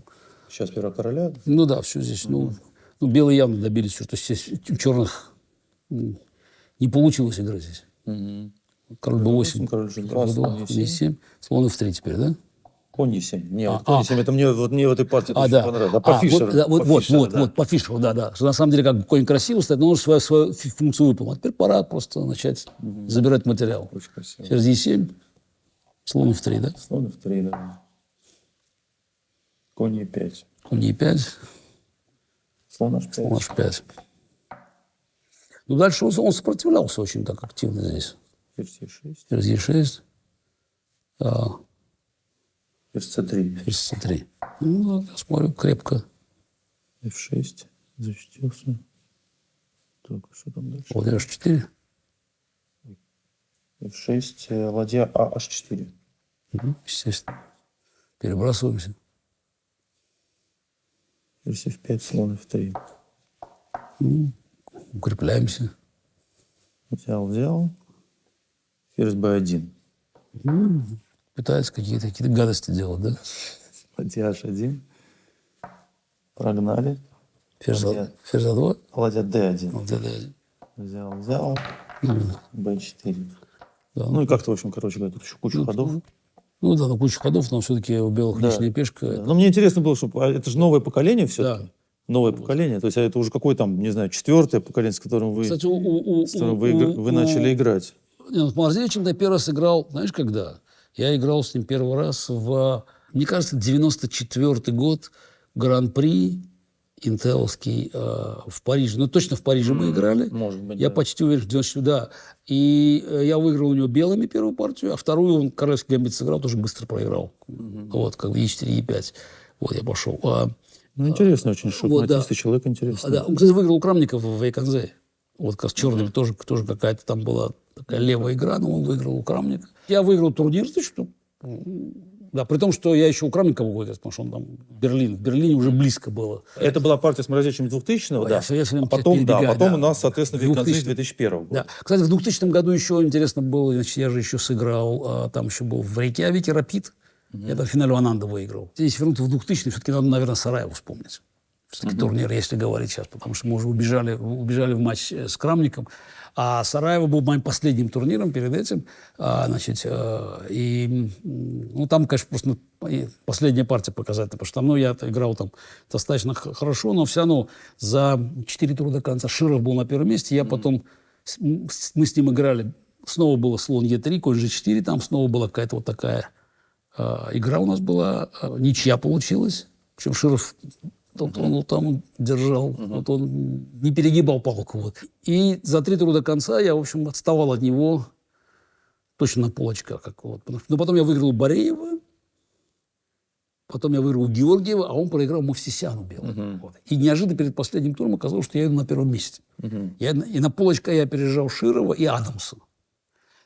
сейчас первого короля. Ну да, все здесь. Ну, белые явно добились, что здесь у черных не получилось играть здесь. Король B8. Король G2, слон E7. Слон F3 теперь, да? Конь E7. Нет, конь E7, это мне в этой партии очень понравилось. А по Фишеру. Вот, по Фишеру, да. Что на самом деле как бы конь красиво стоит, но он свою функцию выполнил. А теперь пора просто начать забирать материал. Очень красиво. Ферзь E7. Слон F3, да? Слон F3, да. Конь E5. Конь E5. Слон H5. Слон H5. Ну, дальше он сопротивлялся очень так активно здесь. Ферзь E6. Ферзь E6. Ферзь C3. Ферзь C3. Ну, я смотрю, крепко. F6. Защитился. Так, что там дальше? Ладья H4. F6, ладья H4. Естественно. Перебрасываемся. Ферзь F5, слон F3. Укрепляемся. Взял. Ферзь B1. Пытается какие-то гадости делать, да? Ладья H1. Прогнали. Ферзь А2. Ладья D1. Ладья D1. Взял. B4. Да, ну и как-то, в общем, короче говоря, тут еще куча ходов. Ну да, куча ходов, но все-таки у белых лишняя пешка. Да. Но мне интересно было, что это же новое поколение все-таки. Да. Новое поколение. То есть это уже какое там, не знаю, четвертое поколение, с которым вы, кстати, вы начали играть. Нет, Морозевичем я первый раз играл, знаешь, когда? Я играл с ним первый раз мне кажется, 94-й год, Гран-при интеловский в Париже. Ну, точно в Париже мы играли. Может быть, я почти уверен, что 94, да. И я выиграл у него белыми первую партию, а вторую он королевский гамбит сыграл, тоже быстро проиграл. Вот, как бы E4, E5. Вот я пошел. Ну, интересно очень, шахматистый человек интересный. Да, он, кстати, выиграл у Крамникова в Вейконзе. Вот как с черными тоже какая-то там была такая левая игра, но он выиграл у Крамника. Я выиграл турнир, да, при том, что я еще у Крамникова выиграл, потому что он там в Берлине уже близко было. Это была партия с Морозевичем 2000-го, да? А потом у нас, соответственно, Вейконзе 2001 года. Да. Кстати, в 2000 году еще интересно было, значит, я же еще сыграл, там еще был в Рейкьявике Рапид. Я там в финале Ананда выиграл. Здесь вернуться в 2000 все-таки надо, наверное, Сараево вспомнить. Все-таки турнир, если говорить сейчас, потому что мы уже убежали в матч с Крамником. А Сараево был моим последним турниром перед этим. Значит, там, конечно, просто последняя партия показательная, потому что там, я играл там достаточно хорошо, но все равно за 4 тура до конца Широв был на первом месте. Я потом, мы с ним играли, снова было слон Е3, конь G4, там снова была какая-то вот такая игра у нас была, ничья получилась. Причем Широв Вот он там держал, вот он не перегибал палку. Вот. И за 3 тура до конца я, в общем, отставал от него точно на полочках. Как вот. Но потом я выиграл у Бореева, потом я выиграл у Георгиева, а он проиграл Мовсисяну белому. Вот. И неожиданно перед последним туром оказалось, что я иду на первом месте. И на полочках я опережал Широва и Адамса.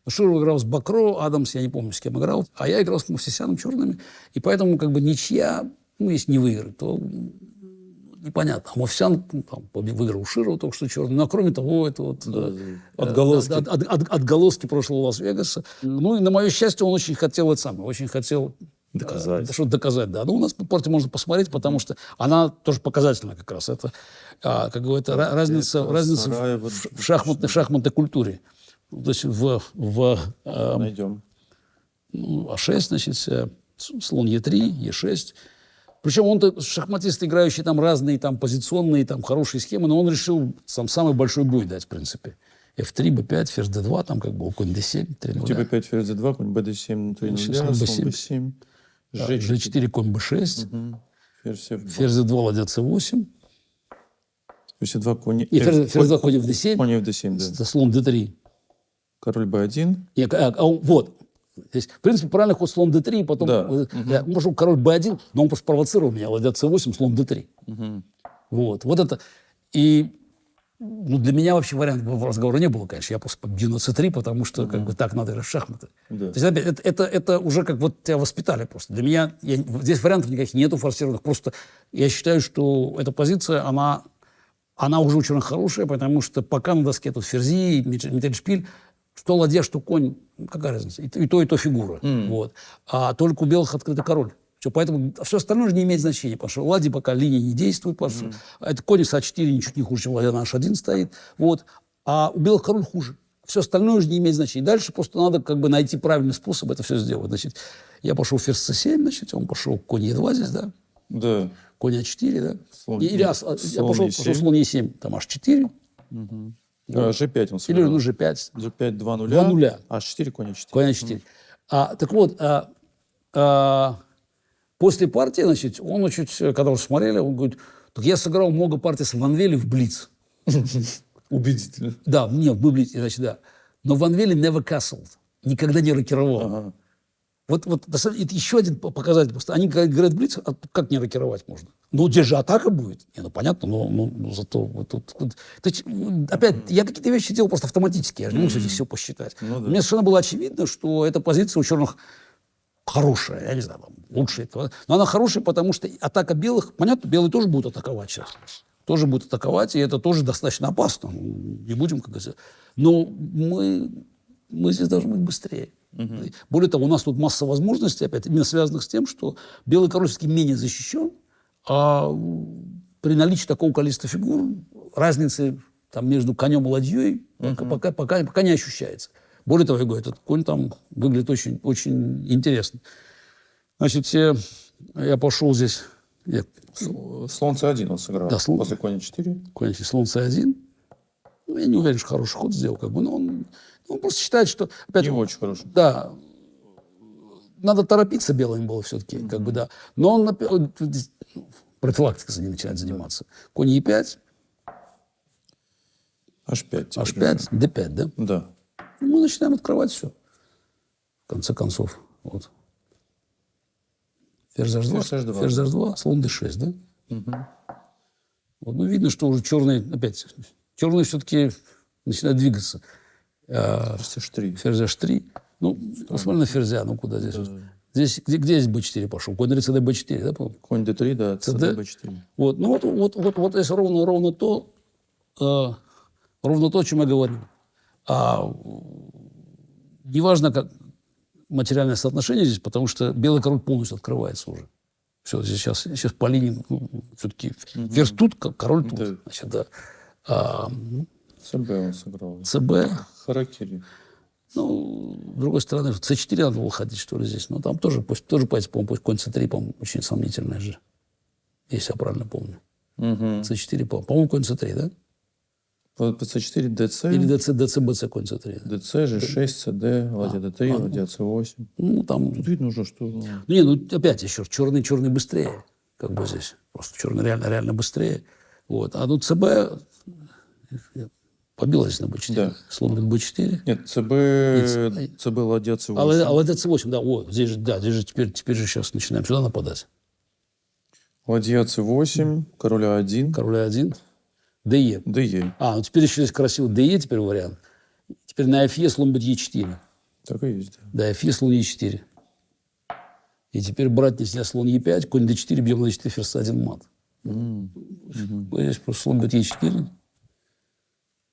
Но Широв играл с Бакро, Адамс, я не помню, с кем играл, а я играл с Мовсисяном черными. И поэтому как бы ничья, ну, если не выиграть, то непонятно. А Мовсисян там выиграл Широва только что черный. Но кроме того, это вот отголоски прошлого Лас-Вегаса. Ну и на мое счастье, он очень хотел это самое, очень хотел что-то доказать, да. Ну, у нас в партии можно посмотреть, потому что она тоже показательна как раз. Это, как говорится, разница в шахматной культуре. То есть найдем. А6, значит, слон Е3, Е6. Причем он-то шахматист, играющий там разные там позиционные, там хорошие схемы, но он решил сам самый большой бой дать, в принципе. F3, B5, ферзь D2, там как бы конь D7, 3-0. У тебя 5 ферзь D2, конь B7, 3-0, слон B7. G4, конь B6. Ферзь F2. Ферзь D2, ладья C8. Ферзь D2, конь ферзь D2, конь F7. Конь F7, да. Слон D3. Король B1. Вот. Здесь, в принципе, правильный ход слон D3, и потом я пошел король B1, но он просто спровоцировал меня, ладья C8, слон D3. Вот это. И для меня вообще вариантов разговора не было, конечно. Я просто побью на C3, потому что как бы так надо играть в шахматы. То есть опять, это уже как вот тебя воспитали просто. Для меня здесь вариантов никаких нету форсированных. Просто я считаю, что эта позиция, она уже очень хорошая, потому что пока на доске тут ферзи, миттельшпиль, что ладья, что конь, какая разница? И то фигура. Вот. А только у белых открытый король. Поэтому все остальное уже не имеет значения, потому что у ладьи пока линия не действует, потому что это конь с А4 ничуть не хуже, чем ладья на H1 стоит. Вот. А у белых король хуже. Все остальное уже не имеет значения. Дальше просто надо как бы найти правильный способ это все сделать. Значит, я пошел ферзь C7, значит, он пошел конь Е2 здесь, да? Да. Конь А4, да? Я пошел слон Е7, там H4. G5 он сыграл. Или G5. G5 2-0. 2-0. H4, конь А4. Конь А4. Так вот, после партии, значит, он когда уже смотрели, он говорит, так я сыграл много партий с Ван Вели в блиц. Убедительно. Да, в блиц, значит, да. Но Ван Вели never castled. Никогда не рокировал. Вот это еще один показатель. Просто они говорят блиц, а как не рокировать можно? Ну, здесь же атака будет. Понятно, но зато вот тут... То есть, опять, я какие-то вещи делал просто автоматически. Я же не мог здесь все посчитать. Мне совершенно было очевидно, что эта позиция у черных хорошая. Я не знаю, лучшая. Но она хорошая, потому что атака белых... Понятно, белые тоже будут атаковать сейчас. Тоже будут атаковать, и это тоже достаточно опасно. Не будем, как говорится. Но мы здесь должны быть быстрее. Более того, у нас тут масса возможностей, опять, именно связанных с тем, что белый король все-таки менее защищен, а при наличии такого количества фигур разницы там, между конем и ладьей пока не ощущается. Более того, я говорю, этот конь там выглядит очень, очень интересно. Значит, я пошел здесь... Слон C1 он сыграл. Да, после коня 4. Конь, слон C1. Ну, я не уверен, что хороший ход сделал, как бы, но он просто считает, что... Опять, не очень хороший. Да. Надо торопиться белым было все-таки, как бы, да. Но он профилактикой начинает заниматься. Конь Е5. H5. H5, D5, да? Да. Мы начинаем открывать все. В конце концов. Вот. Ферзь H2. Ферзь H2, слон D6, да? Вот, ну, видно, что уже черные все-таки начинают двигаться. Ферзь H3. Ферзь H3. Ну, посмотри на ферзя, ну куда здесь? Здесь где здесь B4 пошел? Конь CD B4, да, по-моему? Конь D3, да, CD B4. Вот, ну вот здесь ровно то, о чем я говорил. Неважно, как материальное соотношение здесь, потому что белый король полностью открывается уже. Все, здесь сейчас по линии, все-таки ферзь тут, король тут. Да. Значит, да. ЦБ он сыграл. ЦБ. Харакири. Ну, с другой стороны, С4 надо было ходить, что ли, здесь. Но там тоже позиция, по-моему, конь С3, по-моему, очень сомнительная же. Если я правильно помню. С4, по-моему, конь С3, да? С4, ДЦ. Или ДЦ, БЦ, конь С3. Да? ДЦ, Ж6, ЦД, ладья Д3, ладья С8. Ну, там... Тут видно уже, что... опять еще, черный быстрее, как бы здесь. Просто черный реально быстрее. Вот. А тут ЦБ побилась на Б4. Да. Слон Б4. Нет, ЦБ ладья С8. А ладья С8, да. О, здесь же теперь же сейчас начинаем сюда нападать. Ладья С8, король А1. Король А1. ДЕ. ДЕ. Ну теперь еще есть красивый ДЕ теперь вариант. Теперь на Фе слон Е4. Так и есть. Да, Фе слон Е4. И теперь брать нельзя слон Е5, конь d4, бьем на d4, ферзь 1 мат. Здесь просто слон бьет Е4.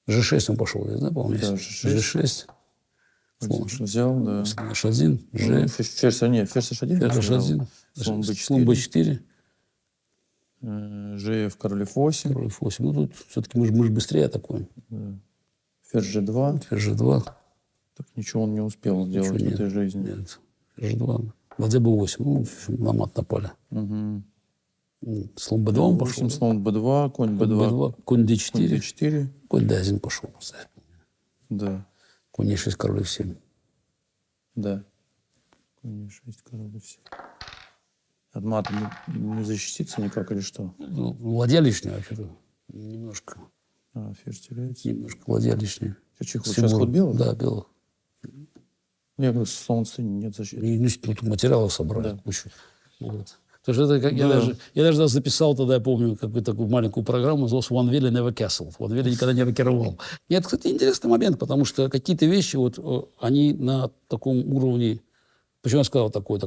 G6 он пошел здесь, да, по-моему? Да, G6. Слон взял, да. Слон H1, G. Ферзь H1. Ферзь H1. Слон B4. G, король F8. Король F8. Ну, тут все-таки мы же быстрее атакуем. Да. Ферзь G2. Ферзь G2. Так ничего он не успел сделать в этой жизни. Нет. Ферзь G2. Ладья B8. Ну, на мат напали. Слон B2 он пошел. Слон B2, конь B2. Конь D4. Конь D4. Конь D1 пошел. Да. Конь E6, король F7. Да. Конь E6, король F7. От мата не защититься никак или что? Ну, ладья лишняя вообще-то. Немножко. Ферзь теряется. Немножко ладья лишняя. Сейчас ход белых? Да, белых. Нет, солнца нет защиты. И тут материалы собрали. Да. Кучу. Вот. Потому что это, я даже записал тогда, я помню, какую-то такую маленькую программу, называлась «One Valley Never Castle». «One Valley» никогда не рокировал. И это, кстати, интересный момент, потому что какие-то вещи, вот, они на таком уровне, почему я сказал, такой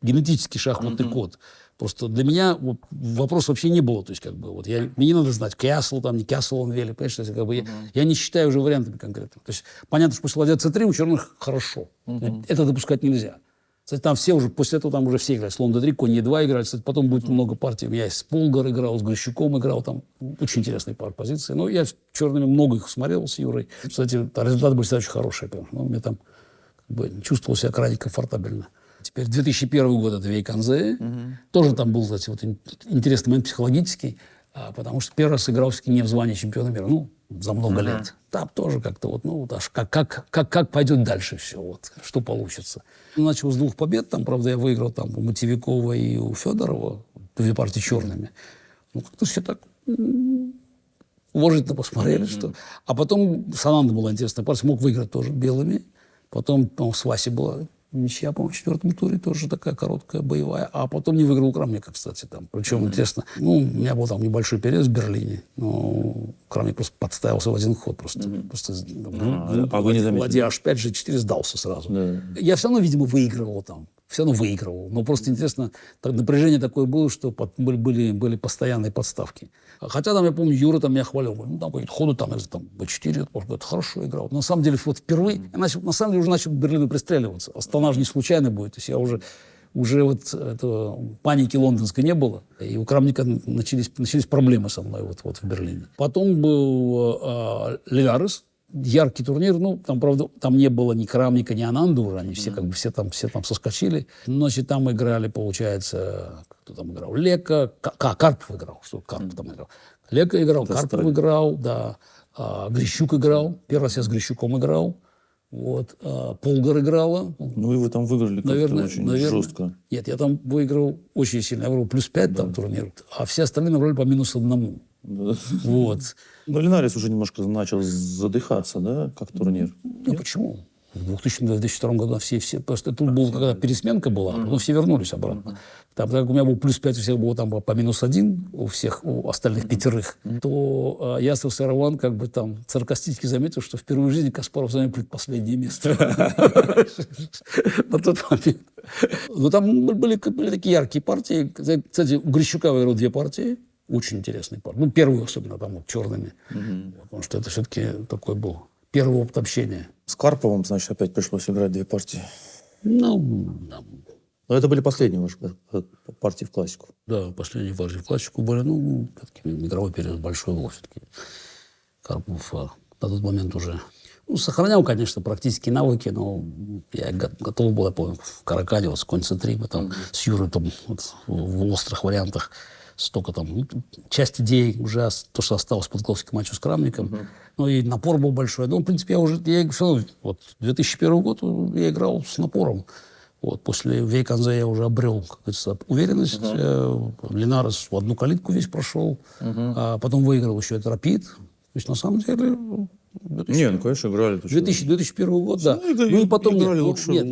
генетический шахматный код. Просто для меня вот, вопрос вообще не было. То есть, как бы, вот, мне не надо знать, Castle, там, не Castle, One Valley, понимаешь, как бы, я не считаю уже вариантами конкретно. То есть, понятно, что после ладья C3 у черных хорошо. Это допускать нельзя. Кстати, там все уже, после этого там уже все играют. Слон D3, конь E2 играют. Кстати, потом будет много партий. Я с Полгар играл, с Грищуком играл. Там очень интересные позиции. Но я с черными много их смотрел с Юрой. Кстати, результаты были всегда очень хорошие. Но мне там как бы, чувствовал себя крайне комфортабельно. Теперь 2001 год это Вейканзе. Тоже там был, кстати, вот, интересный момент психологический. Потому что первый раз играл все-таки не в звании чемпиона мира. Ну, за много лет. Там тоже как-то вот, ну, аж как пойдет дальше все, вот, что получится. Начал с 2 побед, там, правда, я выиграл там у Матевикова и у Федорова, 2 партии черными. Ну, как-то все так уважительно посмотрели, что... А потом с Анандой была интересная партия, мог выиграть тоже белыми. Потом, по-моему, с Васей была ничья, по-моему, в 4-м туре, тоже такая короткая, боевая. А потом не выиграл у Крамника, кстати. Там. Причем, интересно, ну, у меня был там небольшой период в Берлине, но Крамник просто подставился в один ход. Просто вы не заметили? Ладья H5, G4 сдался сразу. Да. Я все равно, видимо, выигрывал там. Все равно выигрывал. Но просто интересно, напряжение такое было, что были постоянные подставки. Хотя там, я помню, Юра там меня хвалил. Ну, там какие-то ходы, там B4, это хорошо играл. Но на самом деле, вот впервые, на самом деле, уже начал к Берлину пристреливаться. Астана же не случайно будет. То есть я уже вот паники лондонской не было. И у Крамника начались проблемы со мной вот в Берлине. Потом был Линарес. Яркий турнир, ну, там, правда, там не было ни Крамника, ни Ананды уже, они все, как бы, все там соскочили. Значит, там играли, получается, кто там играл? Лека, Карпов играл, что Карпов там играл. Лека играл, Карпов играл, да, Грищук играл, первый раз я с Грищуком играл, вот, Полгар играла. Ну, и вы там выиграли как-то очень жестко. Нет, я там выиграл очень сильно, я выиграл +5 там турнир, а все остальные набрали по -1. Да. Вот. Но Линарес уже немножко начал задыхаться, да, как турнир? Ну, почему? В 2002 году все просто тут была когда пересменка была, потом все вернулись обратно. Там, так как у меня был +5, у всех было там по -1, у остальных 5, то я с Сараван как бы там саркастически заметил, что впервые в жизни Каспаров занял предпоследнее место. На тот момент. Но там были такие яркие партии. Кстати, у Грищука выиграл 2 партии. Очень интересный партий. Ну, первую особенно, там, вот, черными. Потому что это все-таки такой был первый опыт общения. С Карповым, значит, опять пришлось играть 2 партии. Ну, да. Но это были последние ваши партии в классику. Да, последние партии в классику были. Ну, все-таки игровой период большой был все-таки. Карпов на тот момент уже... Ну, сохранял, конечно, практические навыки, но я готов был, я помню, в Каракане, вот с конь C3, мы там с Юрой там, вот, в острых вариантах столько там, часть идей уже, то, что осталось в подготовке к матчу с Крамником. Ну, и напор был большой. Ну, в принципе, я все равно, вот, 2001 год я играл с напором. Вот, после Вейконзе я уже обрел, как говорится, уверенность. Линарес в одну калитку весь прошел, а потом выиграл еще этот Рапид. То есть, на самом деле... Не, ну, конечно, играли. 2001 год, да. Ну, и потом... Нет,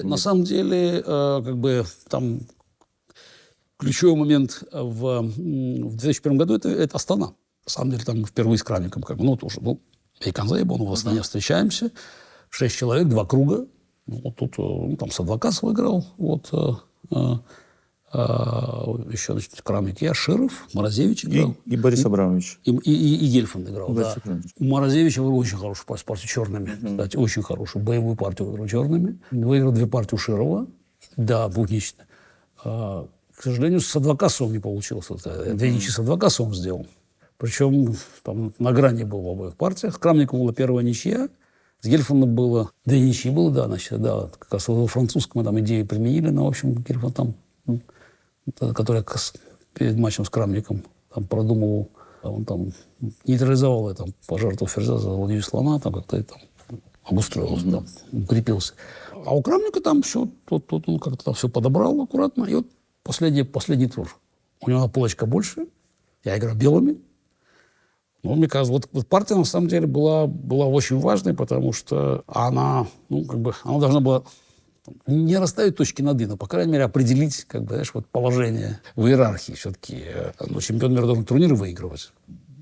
на самом деле, как бы, там... Ключевой момент в 2001 году это Астана. На самом деле, там впервые с Крамником, как бы, ну, тоже, ну, Вейконзе был, в Астане встречаемся. 6 человек, 2 круга. Вот тут, ну, там Садвакас выиграл. Вот, еще, значит, Крамник, я, Широв, Морозевич играл. И Борис Абрамович. И Гельфанд играл, да. У Морозевича был очень хороший с партией черными. Кстати, очень хорошую боевую партию выиграл черными. Выиграл 2 партии у Широва. Да, буднично. К сожалению, с Адвокасовым не получилось. 2 ничьи с Адвокасовым сделал. Причем там на грани был в обоих партиях. С Крамником была первая ничья. С Гельфандом было 2 ничьи было, да, значит, да. Как раз во французском мы там идею применили. Но, в общем, Гельфанд там, который перед матчем с Крамником там продумывал, он там нейтрализовал, там, пожертвовал ферзя за ладью слона, там как-то там обустроился, там, укрепился. А у Крамника там все, тут он как-то там все подобрал аккуратно. И вот последний тур. У него полочка больше. Я играю белыми. Но мне кажется, вот партия на самом деле была очень важной, потому что она, ну, как бы, она должна была не расставить точки над «и», но, по крайней мере, определить, как бы, знаешь, вот положение в иерархии. Все-таки ну, чемпион мира должен турниры выигрывать.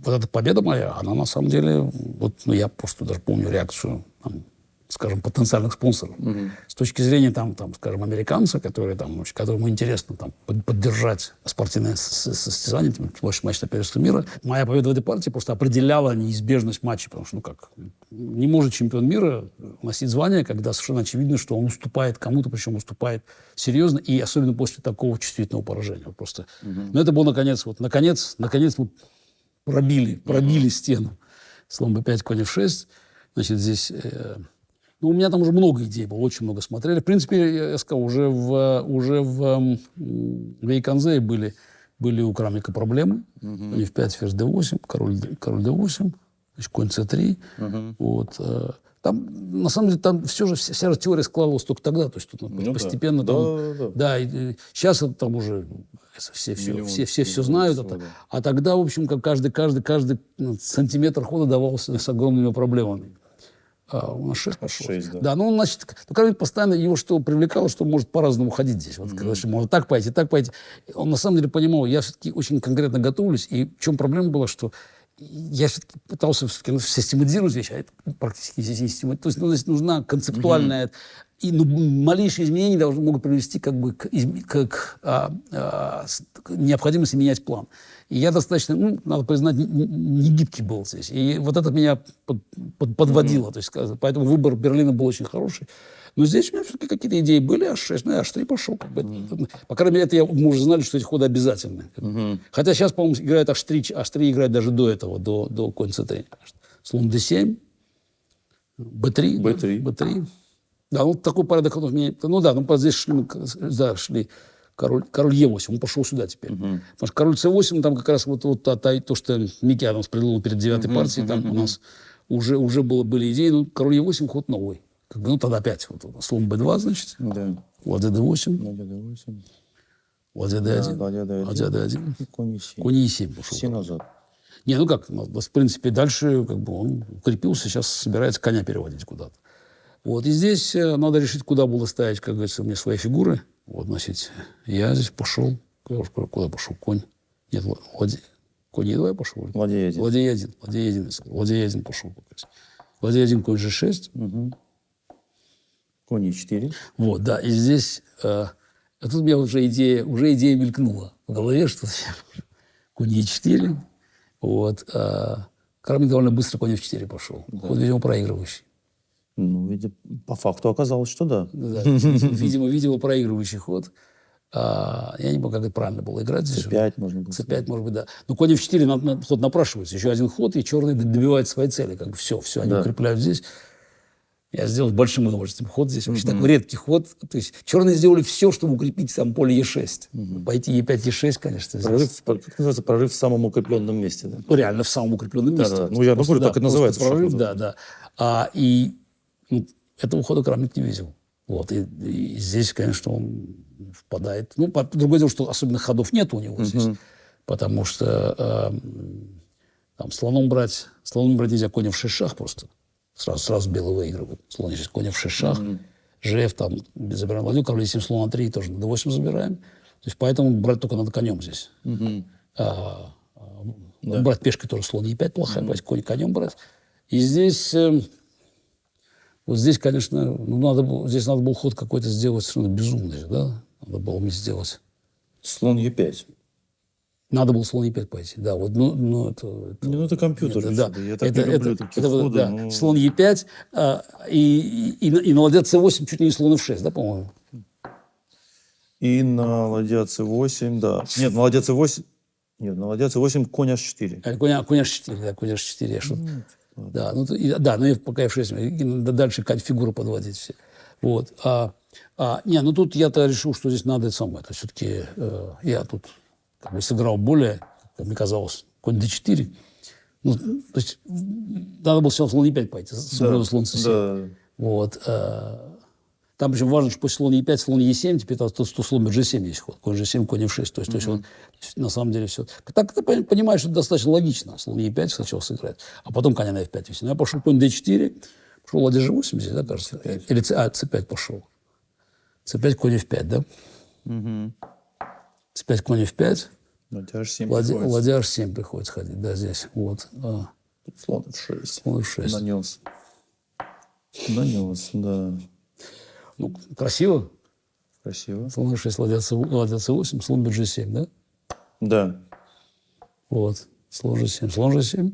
Вот эта победа моя, она на самом деле, вот, ну, я просто даже помню реакцию, там, скажем, потенциальных спонсоров. С точки зрения, там, скажем, американца, которому интересно там, поддержать спортивное состязание, матч на первенство мира, моя победа в этой партии просто определяла неизбежность матча, потому что, ну как, не может чемпион мира носить звание, когда совершенно очевидно, что он уступает кому-то, причем уступает серьезно, и особенно после такого чувствительного поражения. Вот просто. Но это было, наконец, мы пробили стену. Слон b5, конь f6. Значит, здесь... Ну, у меня там уже много идей было, очень много смотрели. В принципе, я сказал, уже в Вейконзе были у Крамника проблемы. Конь f5, ферзь d8, король d8, значит, конь c3. Вот. Там, на самом деле, там вся же теория складывалась только тогда. То есть тут постепенно... Да, и сейчас там уже все знают это. А тогда, в общем, каждый сантиметр хода давался с огромными проблемами. У нас 6 пошел. 6, да. Ну, значит, Крамник постоянно его что привлекало, что может по-разному ходить здесь. Вот, когда можно так пойти, так пойти. Он на самом деле понимал, я все-таки очень конкретно готовлюсь. И в чем проблема была, что я все-таки пытался систематизировать вещи, а это практически не систематизировать. То есть, ну, здесь нужна концептуальная... И малейшие изменения могут привести как бы к необходимости менять план. И я достаточно, ну, надо признать, не гибкий был здесь. И вот это меня подводило. То есть, поэтому выбор Берлина был очень хороший. Но здесь у меня все-таки какие-то идеи были, H6, ну, H3 пошел. Как бы. По крайней мере, мы уже знали, что эти ходы обязательны. Хотя сейчас, по-моему, играет H3 играет даже до этого, до конь C3. Слон D7, B3. Да, ну такой порядок ходов меня... Ну да, здесь шли король Е8, он пошел сюда теперь. Потому что король С8, там как раз вот то, что Микки Адамс придумал перед 9-й партией, там у нас уже были идеи, ну король Е8 ход новый. Ну тогда опять слон Б2, значит, ладья Д8, ладья Д1, конь Е7 пошел. Все назад. Не, ну как, в принципе, дальше как бы он укрепился, сейчас собирается коня переводить куда-то. Вот, и здесь надо решить, куда было ставить, как говорится, мне свои фигуры. Вот, значит, я здесь пошел. Куда пошел? Конь. Нет, конь Е2 пошел. Ладья Е1 пошел. Ладья Е1, конь G6. Конь Е4. Вот, да, и здесь... тут у меня уже идея мелькнула в голове, что конь Е4. Вот. Крамник довольно быстро конь F4 пошел. Да. Ход, видимо, проигрывающий. Ну, по факту оказалось, что да. Видимо, проигрывающий ход. Я не помню, как это правильно было играть. C5, можно было. C5, может быть, да. Но конь F4 ход напрашивается. Еще один ход, и черные добивают своей цели. Как бы все, они укрепляют здесь. Я сделал с большим удовольствием ход здесь. Вообще такой редкий ход. То есть черные сделали все, чтобы укрепить там поле Е6. Пойти Е5, Е6, конечно. Как называется, прорыв в самом укрепленном месте. Да? Ну, реально в самом укрепленном месте. Да. Ну, я говорю, так и называется. Прорыв, да. И этого хода Крамник не видел. Вот, и здесь, конечно, он впадает. Ну, другое дело, что особенных ходов нет у него здесь, потому что там слоном брать нельзя, коня в 6 шах просто. Сразу белый выигрывает. Слон есть коня в 6 шах. ЖФ там забираем ладью, король 7, слон на 3 тоже на d8 забираем. То есть поэтому брать только надо конем здесь. Брать пешкой тоже слон e5 плохая, брать конь конем брать. И здесь, вот здесь, конечно, здесь надо было ход какой-то сделать совершенно безумный, да? Надо было мне сделать. Слон e5. Надо было слон e5 пойти, да. Вот, это компьютер. Да, я так не люблю такие ходы. Да. Слон e5 и на ладья c8 чуть ли не слон f6, да, по-моему? И на ладья c8, да. Нет, на ладья c8... Нет, на ладья c8 конь h4. Конь h4, да, конь h4. Да, но я пока f6, дальше фигуры подводить все. Вот. Тут я-то решил, что здесь надо это самое. Это все-таки я тут как бы сыграл более, как мне казалось, конь d4. Ну, то есть надо было сначала слон e5 пойти, слон c7. Да. Вот. Там причем важно, что после слона e5, слон e7, теперь то слон g7 есть ход. Конь g7, конь f6. То есть он, на самом деле все. Так ты понимаешь, что это достаточно логично. Слон e5 сначала сыграть, а потом коня на f5 вести. Я пошел конь d4, пошел ладья g8 здесь, да, кажется? Или c5 пошел. c5, конь f5, да? c5, конь f5. Ладья h7 приходится ходить, да, здесь. Вот. Слон f6. Слон f6. Нанес, да. Ну, красиво. Красиво. Слон f6, ладья c8, слон bg7, да? Да. Вот. Слон g7, слон g7,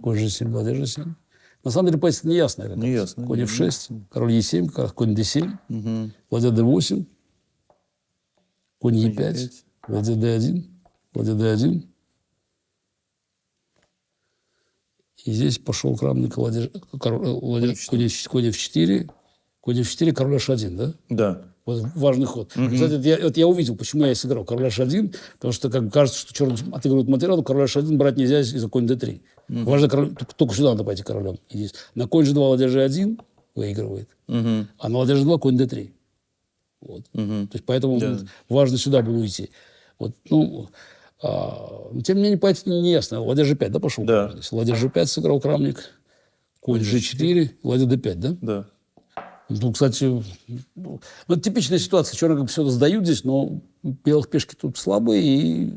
конь g7, ладья g7. На самом деле, позиция не ясная. Не ясно. Конь f6, король e7, конь d7, ладья d8, конь e5, ладья d1, ладья d1. И здесь пошел крамник конь f4, конь f4, король h1, да? Да. Вот важный ход. Кстати, я увидел, почему я сыграл король h1, потому что как кажется, что черный отыгрывает материал, король h1 брать нельзя из-за конь d3. Важно, только сюда надо пойти королем. И здесь. На конь g2 ладья g1 выигрывает, а на ладья g2 конь d3. Вот. То есть поэтому важно сюда было уйти. Вот, тем не менее, позиция не ясно. Ладья g5, да, пошел? Да. Ладья g5 сыграл крамник, конь g4, ладья d5, да? Да. Ну, кстати, это типичная ситуация. Черные как бы все это сдают здесь, но белых пешки тут слабые, и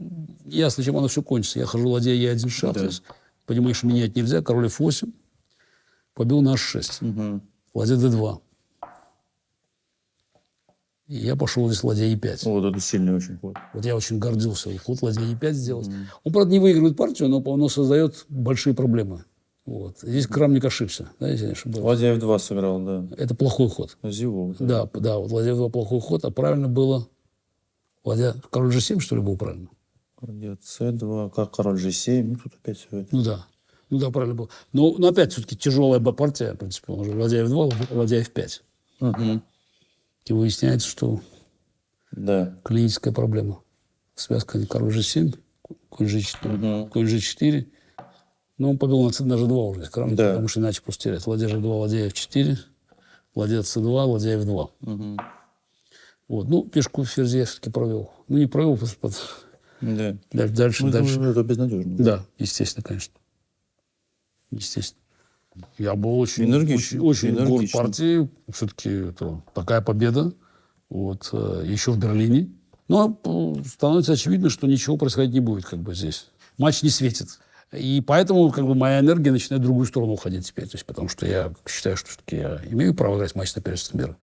ясно, чем оно все кончится. Я хожу ладья e1 шах, понимаешь, менять нельзя, король f8, побил на h6, ладья d2. И я пошел здесь ладья e5. Вот это сильный очень ход. Вот я очень гордился. Ход ладья e5 сделать. Он, правда, не выигрывает партию, но создает большие проблемы. Вот. Здесь крамник ошибся, да, если я не ошибаюсь. Ладья f2 сыграл, да. Это плохой ход. Зевок. Да, вот ладья f2 плохой ход, а правильно было ладья... Король g7, что ли, был правильно? Ладья c2, как король g7, ну тут опять все это. Ну да, правильно было. Но опять все-таки тяжелая партия, в принципе, он уже ладья f2, ладья f5. И выясняется, что клиническая проблема. Связка король g7, конь g4, конь g4. Но он побил на g2 уже, потому что иначе просто терять. Ладья g2, ладья f4, ладья c2, ладья f2. Вот. Ну, пешку ферзь я все-таки провел. Ну, не провел, просто дальше. Это безнадежно. Да, естественно, конечно. Естественно. Я был очень горд партией. Все-таки это такая победа. Вот, еще в Берлине. Но становится очевидно, что ничего происходить не будет как бы здесь. Матч не светит. И поэтому как бы моя энергия начинает в другую сторону уходить теперь. То есть, потому что я считаю, что все-таки я имею право играть матч на первенство мира.